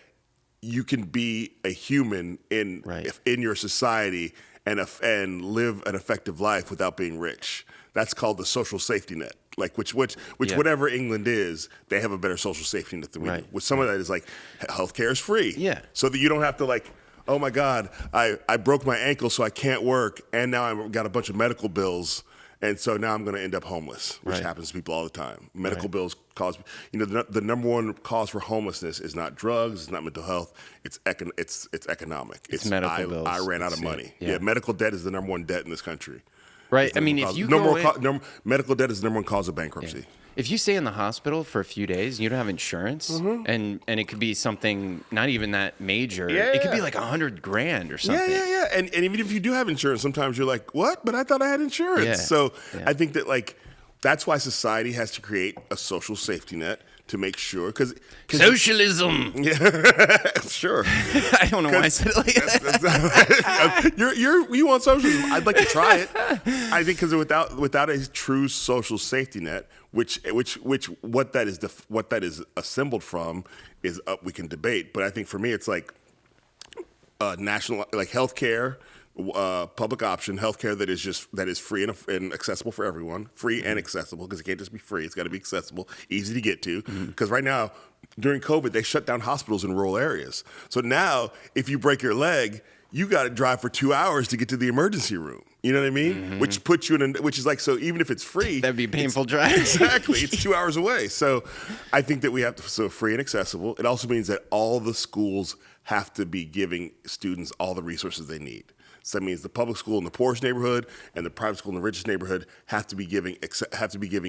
you can be a human in your society and live an effective life without being rich. That's called the social safety net. Like which whatever England is, they have a better social safety net than we do. Which some of that is like healthcare is free. Yeah. So that you don't have to like, oh my God, I broke my ankle so I can't work, and now I've got a bunch of medical bills, and so now I'm going to end up homeless, which happens to people all the time. Medical bills cause, the number one cause for homelessness is not drugs, it's not mental health, it's economic. It's medical bills. I ran out of money. Yeah, medical debt is the number one debt in this country. Right. I mean, if you medical debt is the number one cause of bankruptcy. Yeah. If you stay in the hospital for a few days and you don't have insurance, and it could be something not even that major, it could be like $100,000 or something. Yeah. And even if you do have insurance, sometimes you're like, what? But I thought I had insurance. Yeah. So I think that that's why society has to create a social safety net to make sure, because socialism. Yeah, sure. I don't know why I said it like that. You want socialism? I'd like to try it. I think because without a true social safety net, which what that is assembled from is up. We can debate, but I think for me it's like national, like healthcare. Public option healthcare that is free and accessible for everyone, free and accessible, because it can't just be free; it's got to be accessible, easy to get to. Because right now, during COVID, they shut down hospitals in rural areas. So now, if you break your leg, you got to drive for 2 hours to get to the emergency room. You know what I mean? Which puts you in, which is like, so even if it's free. That'd be a painful drive. Exactly. It's 2 hours away. So I think that we have to, so free and accessible. It also means that all the schools have to be giving students all the resources they need. So that means the public school in the poorest neighborhood and the private school in the richest neighborhood have to be giving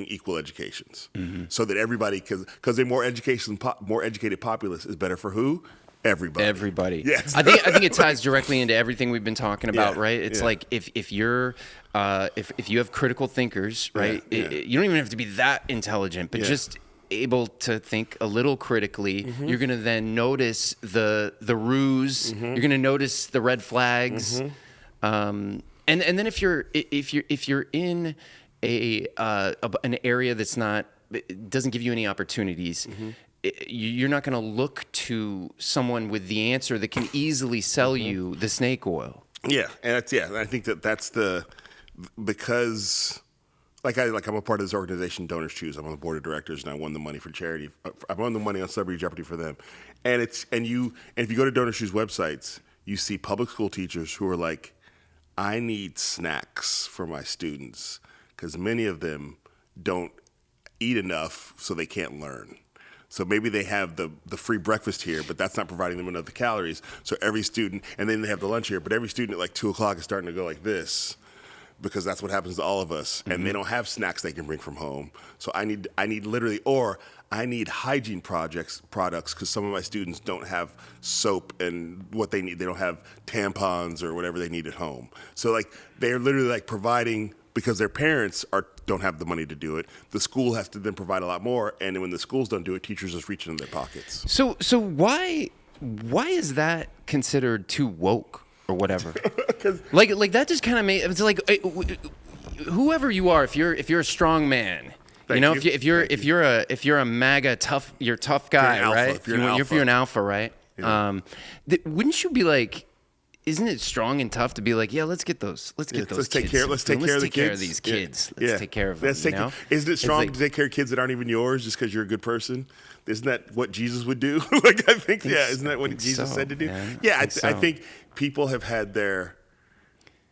equal educations, so that everybody, because a more educated populace is better for who? Everybody. Yes. I think it ties directly into everything we've been talking about, right? It's like if you have critical thinkers, right? You don't even have to be that intelligent, but just able to think a little critically, you're going to then notice the ruse. You're going to notice the red flags. And then if you're in an area that's not, it doesn't give you any opportunities, you're not going to look to someone with the answer that can easily sell you the snake oil. Yeah, and I think that's because I'm a part of this organization, Donors Choose. I'm on the board of directors, and I won the money for charity. I won the money on Celebrity Jeopardy for them, and if you go to Donors Choose websites, you see public school teachers who are like, I need snacks for my students because many of them don't eat enough, so they can't learn. So maybe they have the free breakfast here, but that's not providing them enough calories. So every student, and then they have the lunch here, but every student at like 2 o'clock is starting to go like this, because that's what happens to all of us. And they don't have snacks they can bring from home. So I need hygiene products because some of my students don't have soap and what they need. They don't have tampons or whatever they need at home. So like they're literally like providing, because their parents don't have the money to do it. The school has to then provide a lot more, and when the schools don't do it, teachers just reach into their pockets. So why is that considered too woke or whatever? like that just kind of made it's like whoever you are, if you're a strong man. If you're a MAGA tough, you're a tough guy, right? If you're an alpha, right? Yeah. Wouldn't you be like, isn't it strong and tough to be like, let's take care of these kids. Let's take care of them. Isn't it strong to take care of kids that aren't even yours just because you're a good person? Isn't that what Jesus would do? I think isn't that what Jesus said to do? Man. I think people have had their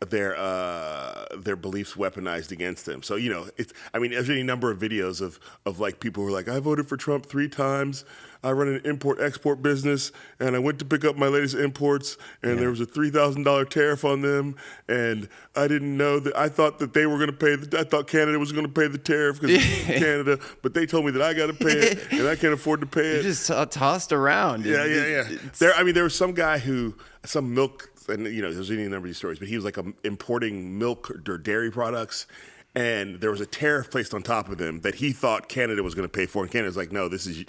beliefs weaponized against them. So, there's any number of videos of like people who are like, I voted for Trump 3 times. I run an import-export business, and I went to pick up my latest imports, and there was a $3,000 tariff on them, and I didn't know that. I thought that they were going to pay. I thought Canada was going to pay the tariff because it's Canada, but they told me that I got to pay it, and I can't afford to pay it. You're just tossed around. There was some guy some milk. And there's any number of these stories, but he was like importing milk or dairy products, and there was a tariff placed on top of them that he thought Canada was going to pay for, and Canada's like, no, this is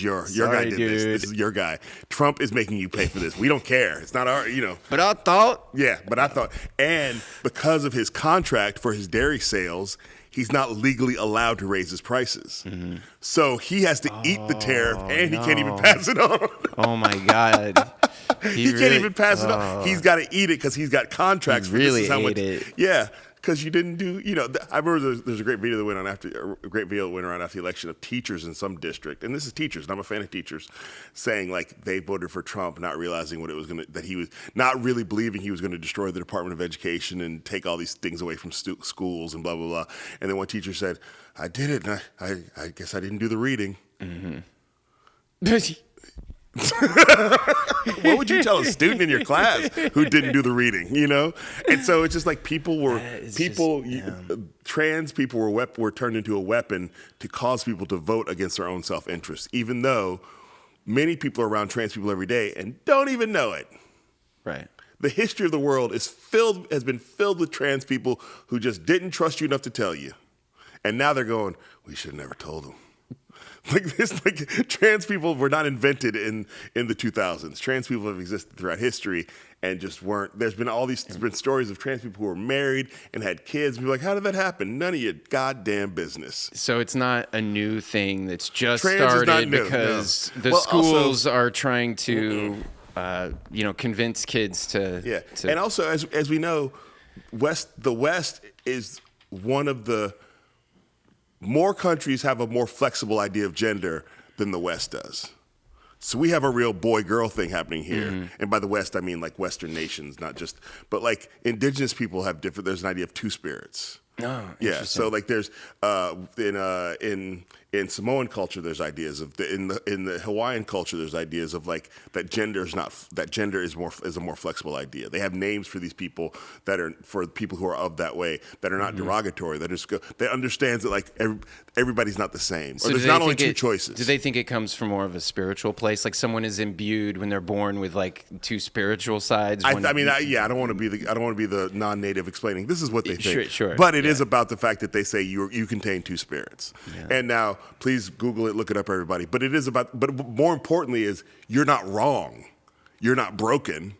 your guy did this. This is your guy. Trump is making you pay for this. We don't care. It's not our. But I thought. And because of his contract for his dairy sales, he's not legally allowed to raise his prices. So he has to eat the tariff, and he can't even pass it on. Oh my God. He can't even pass it on. He's got to eat it because he's got contracts for really this is how much. It. Yeah, because you didn't do. I remember there's a great video that went around after the election of teachers in some district, and this is teachers, and I'm a fan of teachers, saying like they voted for Trump, not realizing that he was not really believing he was going to destroy the Department of Education and take all these things away from schools and blah blah blah. And then one teacher said, "I did it, and I guess I didn't do the reading." What would you tell a student in your class who didn't do the reading? And so it's just like trans people were turned into a weapon to cause people to vote against their own self-interest, even though many people are around trans people every day and don't even know it. Right. The history of the world has been filled with trans people who just didn't trust you enough to tell you, and now they're going, we should have never told them. Trans people were not invented in the 2000s. Trans people have existed throughout history and just weren't. There's been stories of trans people who were married and had kids. And you're like, how did that happen? None of your goddamn business. So it's not a new thing that's just started because the schools are trying to, convince kids to. Yeah, and also as we know, the West is one of the. More countries have a more flexible idea of gender than the West does. So we have a real boy-girl thing happening here. And by the West, I mean like Western nations, not just, but like indigenous people have different, there's an idea of two spirits. Oh, Yeah, so like there's in Samoan culture there's ideas of in the Hawaiian culture there's ideas of like that gender is a more flexible idea. They have names for these people that are for people who are of that way that are not derogatory. That understands that like everybody's not the same. So or there's not only two choices. Do they think it comes from more of a spiritual place? Like someone is imbued when they're born with like two spiritual sides? I don't want to be the non-native explaining. This is what they think. Sure. But it is about the fact that they say you contain two spirits. Yeah. And now, please Google it, look it up, everybody. But it is about. But more importantly, is you're not wrong. You're not broken.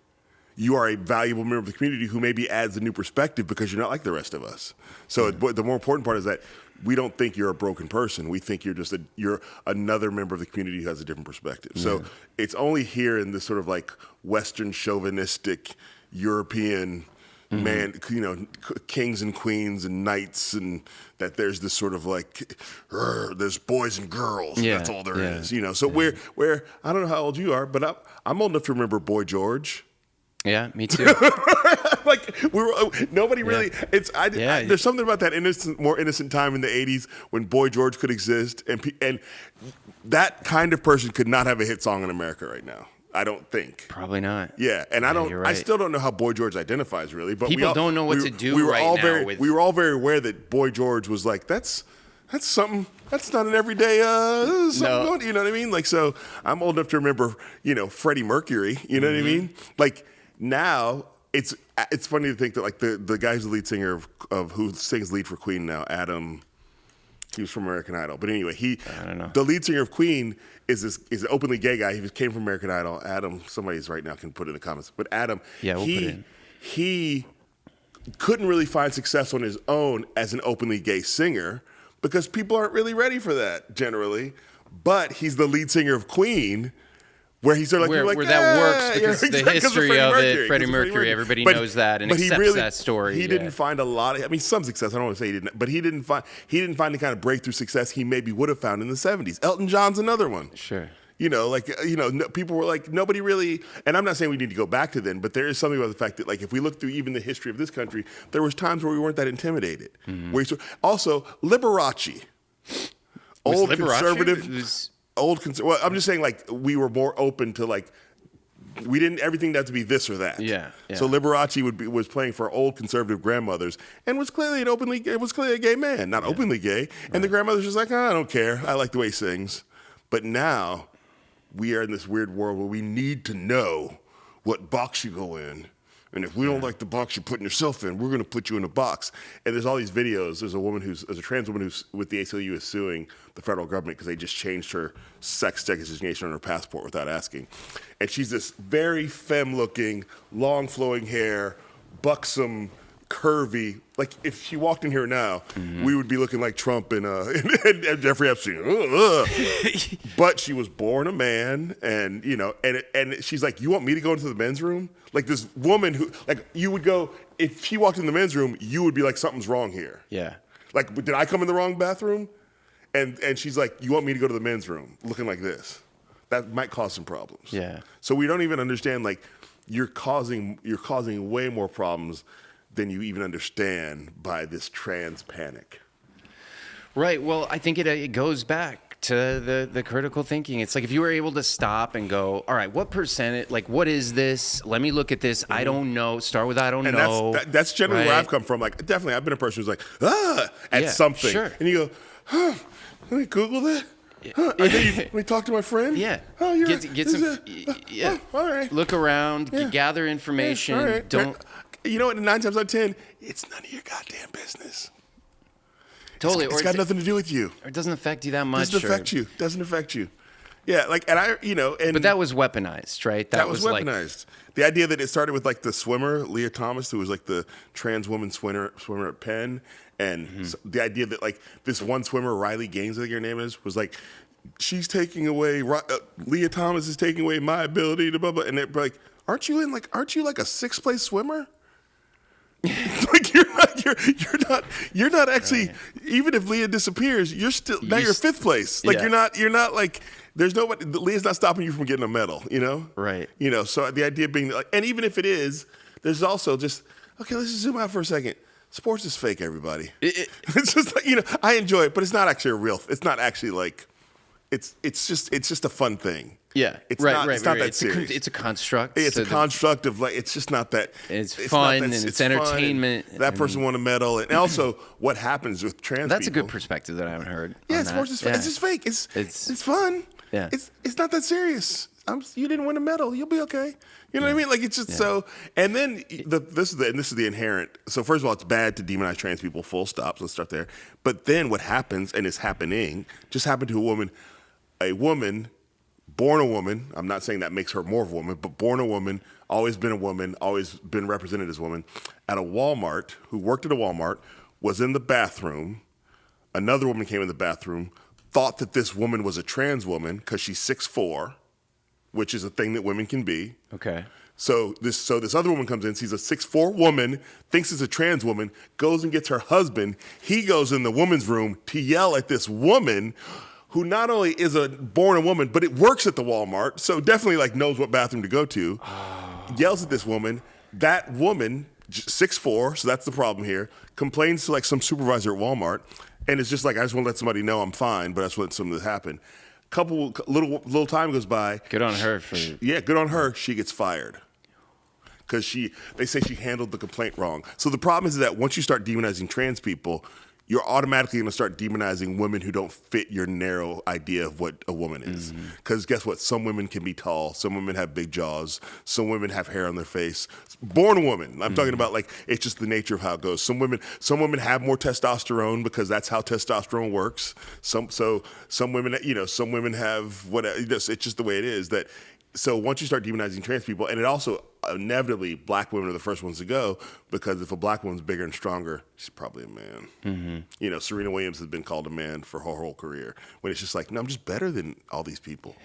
You are a valuable member of the community who maybe adds a new perspective because you're not like the rest of us. So the more important part is that we don't think you're a broken person. We think you're another member of the community who has a different perspective. So it's only here in this sort of like Western chauvinistic European man, kings and queens and knights, and that there's this sort of like, there's boys and girls. Yeah, that's all there is. So where I don't know how old you are, but I'm old enough to remember Boy George. Yeah, me too. Like nobody really. There's something about that more innocent time in the '80s when Boy George could exist, and that kind of person could not have a hit song in America right now. I don't think. Probably not. Yeah, and you're right. I still don't know how Boy George identifies really, but people don't know what to do we were right all now. We were all very aware that Boy George was like that's something. That's not an everyday something. You know what I mean? Like, so I'm old enough to remember, Freddie Mercury. You know what I mean? Like now, it's funny to think that like the guy who's the lead singer of who sings lead for Queen now, Adam. He was from American Idol, but anyway, I don't know. The lead singer of Queen is an openly gay guy. He came from American Idol. Adam, somebody's right now can put it in the comments. But Adam, we'll put it in. He couldn't really find success on his own as an openly gay singer because people aren't really ready for that generally. But he's the lead singer of Queen. Where he's sort of like, where that works because the history of it, Freddie Mercury, Mercury, everybody knows that and accepts that story. He didn't find a lot of, some success. I don't want to say he didn't, but he didn't find the kind of breakthrough success he maybe would have found in the 70s. Elton John's another one. Sure. People were like, nobody really, and I'm not saying we need to go back to then, but there is something about the fact that, like, if we look through even the history of this country, there was times where we weren't that intimidated. Mm-hmm. Also, Liberace, old conservative. Well, I'm just saying, like, we were more open to, like, we didn't everything had to be this or that. Yeah. So Liberace was playing for old conservative grandmothers and was clearly a gay man, not openly gay. And the grandmother's just like, I don't care. I like the way he sings. But now we are in this weird world where we need to know what box you go in. And if we don't like the box you're putting yourself in, we're going to put you in a box. And there's all these videos. There's a trans woman who's with the ACLU is suing the federal government because they just changed her sex designation on her passport without asking. And she's this very femme-looking, long flowing hair, buxom, curvy. Like if she walked in here now, we would be looking like Trump and Jeffrey Epstein. But she was born a man, and and she's like, you want me to go into the men's room? Like this woman who, like, you would go, if she walked in the men's room, you would be like, something's wrong here. Yeah. Like, did I come in the wrong bathroom? And she's like, you want me to go to the men's room looking like this? That might cause some problems. Yeah. So we don't even understand, like, you're causing way more problems than you even understand by this trans panic. Right. Well, I think it goes back to the critical thinking. It's like if you were able to stop and go, all right, what percentage, like, what is this? Let me look at this. I don't know. Start with I don't know. That's generally where I've come from. Like, definitely, I've been a person who's like, at something. Sure. And you go, let me Google that. Let me talk to my friend. Yeah. Oh, you're get some. all right. Look around. Gather information. All right. Don't. You know what? 9 times out of 10, it's none of your goddamn business. Totally. It's got nothing to do with you. Or it doesn't affect you that much. Doesn't affect you. Yeah, like, and but that was weaponized, right? That was weaponized. The idea that it started with, like, the swimmer, Leah Thomas, who was, like, the trans woman swimmer at Penn, and the idea that, like, this one swimmer, Riley Gaines, I think her name is, was like, she's taking away, Leah Thomas is taking away my ability to blah, blah, and they're like, aren't you like a 6th place swimmer? Like you're not actually, right. Even if Leah disappears, you're still, now you're fifth place. Like you're not like, there's nobody, Leah's not stopping you from getting a medal, you know? Right. You know, so the idea being like, and even if it is, there's also just, okay, let's just zoom out for a second. Sports is fake, everybody. It's just like, you know, I enjoy it, but it's not actually it's not actually like, it's just a fun thing. Yeah, it's not that serious. It's a construct. It's a construct of like, it's just not that. It's fun and it's entertainment. And that person won a medal, and also what happens with trans That's people. A good perspective that I haven't heard. Yeah, sports is fun. It's just fake. It's fun. Yeah, it's not that serious. You didn't win a medal. You'll be okay. You know what I mean? Like it's just so. And then this is the inherent. So first of all, it's bad to demonize trans people. Full stop. So let's start there. But then what happens, and is happening, just happened to a woman. A woman. Born a woman, I'm not saying that makes her more of a woman, but born a woman, always been a woman, always been represented as a woman, at a Walmart, who worked at a Walmart, was in the bathroom. Another woman came in the bathroom, thought that this woman was a trans woman because she's 6'4", which is a thing that women can be. Okay. So this other woman comes in, sees a 6'4" woman, thinks it's a trans woman, goes and gets her husband. He goes in the woman's room to yell at this woman who not only is born a woman, but it works at the Walmart, so definitely like knows what bathroom to go to, yells at this woman. That woman, 6'4", so that's the problem here, complains to like some supervisor at Walmart, and it's just like, I just want to let somebody know I'm fine, but I just want something to happen. Little time goes by. Good on her. Good on her. She gets fired. Because they say she handled the complaint wrong. So the problem is that once you start demonizing trans people, you're automatically going to start demonizing women who don't fit your narrow idea of what a woman is. Because guess what? Some women can be tall. Some women have big jaws. Some women have hair on their face. Born a woman. I'm talking about like, it's just the nature of how it goes. Some women have more testosterone because that's how testosterone works. Some women, you know, some women have whatever. It's just the way it is. So once you start demonizing trans people, and it also inevitably black women are the first ones to go, because if a black woman's bigger and stronger, she's probably a man. You know, Serena Williams has been called a man for her whole career. When it's just like, no, I'm just better than all these people.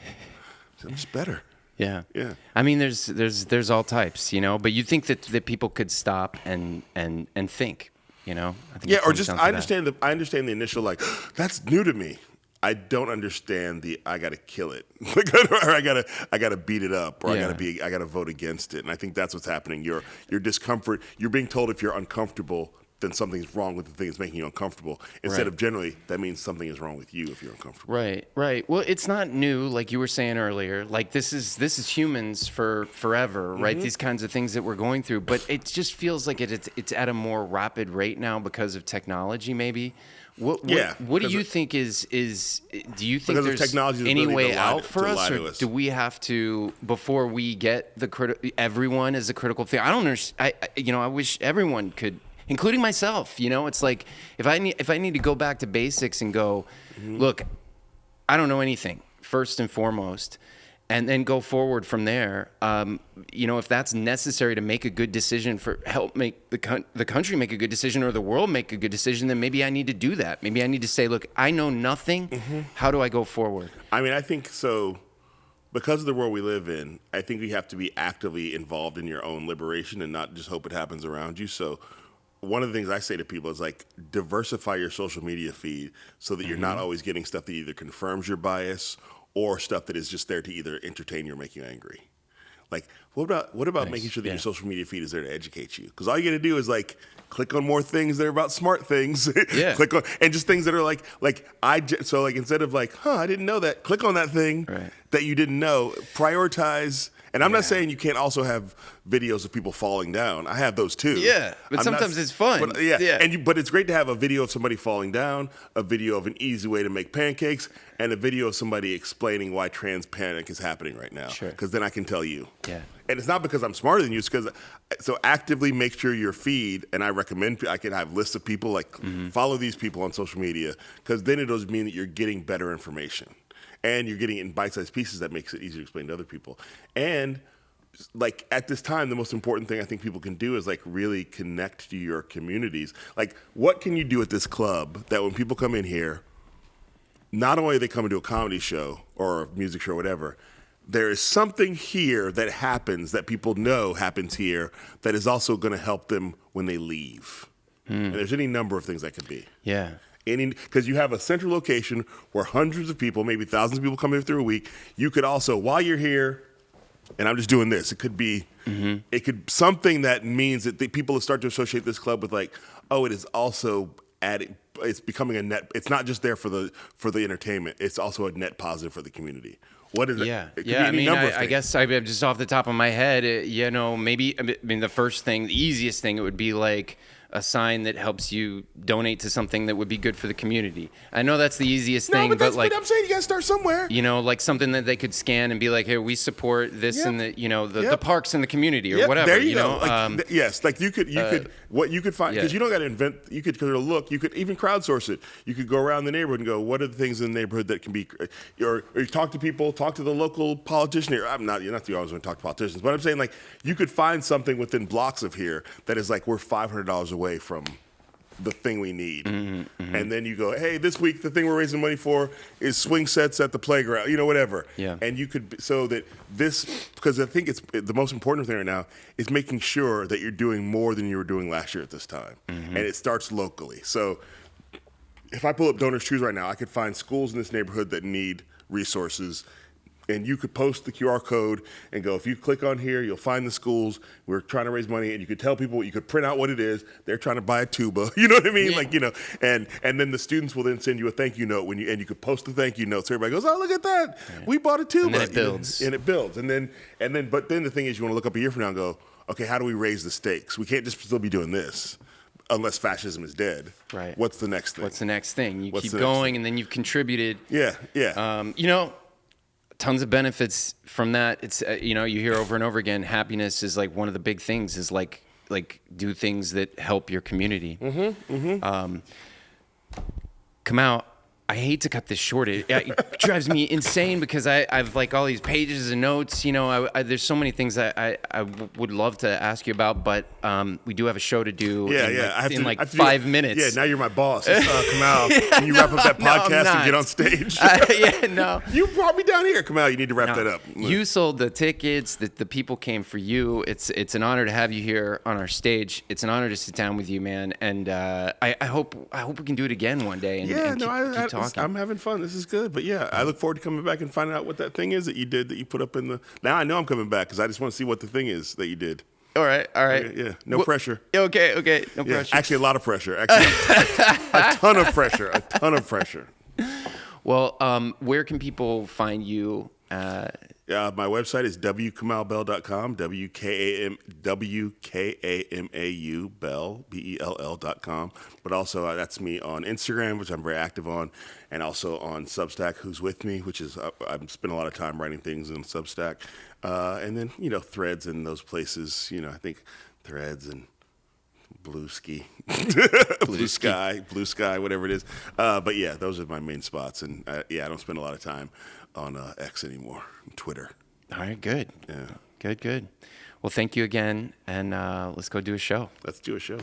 I'm just better. Yeah. Yeah. I mean, there's all types, you know, but you think that people could stop and think, you know? I think or just I understand the initial like, that's new to me. I don't understand I gotta kill it, or I gotta beat it up, or I gotta vote against it. And I think that's what's happening. Your discomfort. You're being told if you're uncomfortable, then something's wrong with the thing that's making you uncomfortable. Instead of generally, that means something is wrong with you if you're uncomfortable. Right. Well, it's not new, like you were saying earlier. Like this is humans for forever, right? These kinds of things that we're going through, but it just feels like it's at a more rapid rate now because of technology, maybe. What do you think is do you think there's any way out for us, or do we have to, before we get everyone as a critical thing? I don't understand. I wish everyone could, including myself. You know, it's like if I need to go back to basics and go, look, I don't know anything, first and foremost, and then go forward from there. If that's necessary to make a good decision, help make the country make a good decision, or the world make a good decision, then maybe I need to do that. Maybe I need to say, look, I know nothing. How do I go forward? I mean, I think so. Because of the world we live in, I think you have to be actively involved in your own liberation and not just hope it happens around you. So one of the things I say to people is like, diversify your social media feed so that you're not always getting stuff that either confirms your bias or stuff that is just there to either entertain you or make you angry. Like, what about making sure that your social media feed is there to educate you? Because all you got to do is like click on more things that are about smart things. Click on, and just things that are like instead of like, I didn't know that. Click on that thing that you didn't know. Prioritize. And I'm not saying you can't also have videos of people falling down. I have those too. Yeah, but sometimes it's fun. But, but it's great to have a video of somebody falling down, a video of an easy way to make pancakes, and a video of somebody explaining why trans panic is happening right now. Sure. Because then I can tell you. Yeah. And it's not because I'm smarter than you. It's because so actively make sure your feed, and I recommend I can have lists of people like follow these people on social media, because then it does mean that you're getting better information. And you're getting it in bite-sized pieces that makes it easier to explain to other people. And like at this time, the most important thing I think people can do is like really connect to your communities. Like, what can you do at this club that when people come in here, not only are they coming to a comedy show or a music show or whatever, there is something here that happens that people know happens here that is also going to help them when they leave. And there's any number of things that could be. Yeah. Because you have a central location where hundreds of people, maybe thousands of people come here through a week. You could also, while you're here, and I'm just doing this, it could be, it could something that means that people will start to associate this club with like, oh, it is also adding, it's becoming a net, it's not just there for the entertainment, it's also a net positive for the community. What is it? Yeah, It could yeah. be any number of I things. guess I just off the top of my head, maybe the first thing, the easiest thing, it would be like a sign that helps you donate to something that would be good for the community. I know that's the easiest thing, but like, I'm saying you got to start somewhere. like something that they could scan and be like, "Here, we support this and the parks in the community or whatever." There you go. Yes, like you could what you could find, because you don't got to invent. You could go look. You could even crowdsource it. You could go around the neighborhood and go, what are the things in the neighborhood that can be, or you talk to people, talk to the local politician here. You're not the always going to talk to politicians, but I'm saying like you could find something within blocks of here that is like we're $500 away from the thing we need. And then you go, hey, this week the thing we're raising money for is swing sets at the playground, whatever. Yeah. And you could, so that this, because I think it's the most important thing right now is making sure that you're doing more than you were doing last year at this time. And it starts locally. So if I pull up Donors Choose right now, I could find schools in this neighborhood that need resources. And you could post the QR code and go, if you click on here, you'll find the schools. We're trying to raise money. And you could tell people, you could print out what it is. They're trying to buy a tuba. You know what I mean? Yeah. And then the students will then send you a thank you note and you could post the thank you note. So everybody goes, oh, look at that. Yeah. We bought a tuba. And then it builds. And it builds. But then the thing is, you want to look up a year from now and go, okay, how do we raise the stakes? We can't just still be doing this unless fascism is dead. Right. What's the next thing? What's the next thing? You keep going and then you've contributed. Yeah. Tons of benefits from that. It's you hear over and over again, happiness is like one of the big things, is like do things that help your community. Kamau, I hate to cut this short. It drives me insane because I've like all these pages and notes. There's so many things that I would love to ask you about, but we do have a show to do in 5 minutes. Yeah, now you're my boss. Kamau, can you wrap up that podcast and get on stage? No. You brought me down here, Kamau. You need to wrap that up. You sold the tickets. The people came for you. It's an honor to have you here on our stage. It's an honor to sit down with you, man. And I hope we can do it again one day and keep talking. I'm having fun. This is good. But yeah, I look forward to coming back and finding out what that thing is that you did, that you put up in the... Now I know I'm coming back because I just want to see what the thing is that you did. All right. Yeah. No pressure. Okay. No pressure. Actually, a lot of pressure. Actually, a ton of pressure. Well, where can people find you? My website is wkamaubell.com, WKAMAU Bell, BELL.com. But also that's me on Instagram, which I'm very active on, and also on SubStack, Who's With Me, which is I've spent a lot of time writing things on Substack. And then, Threads and those places, I think Threads and Blue Sky, whatever it is. But yeah, those are my main spots. And I don't spend a lot of time on X anymore, Twitter. All right, good. Yeah. Good. Well, thank you again, and let's go do a show. Let's do a show.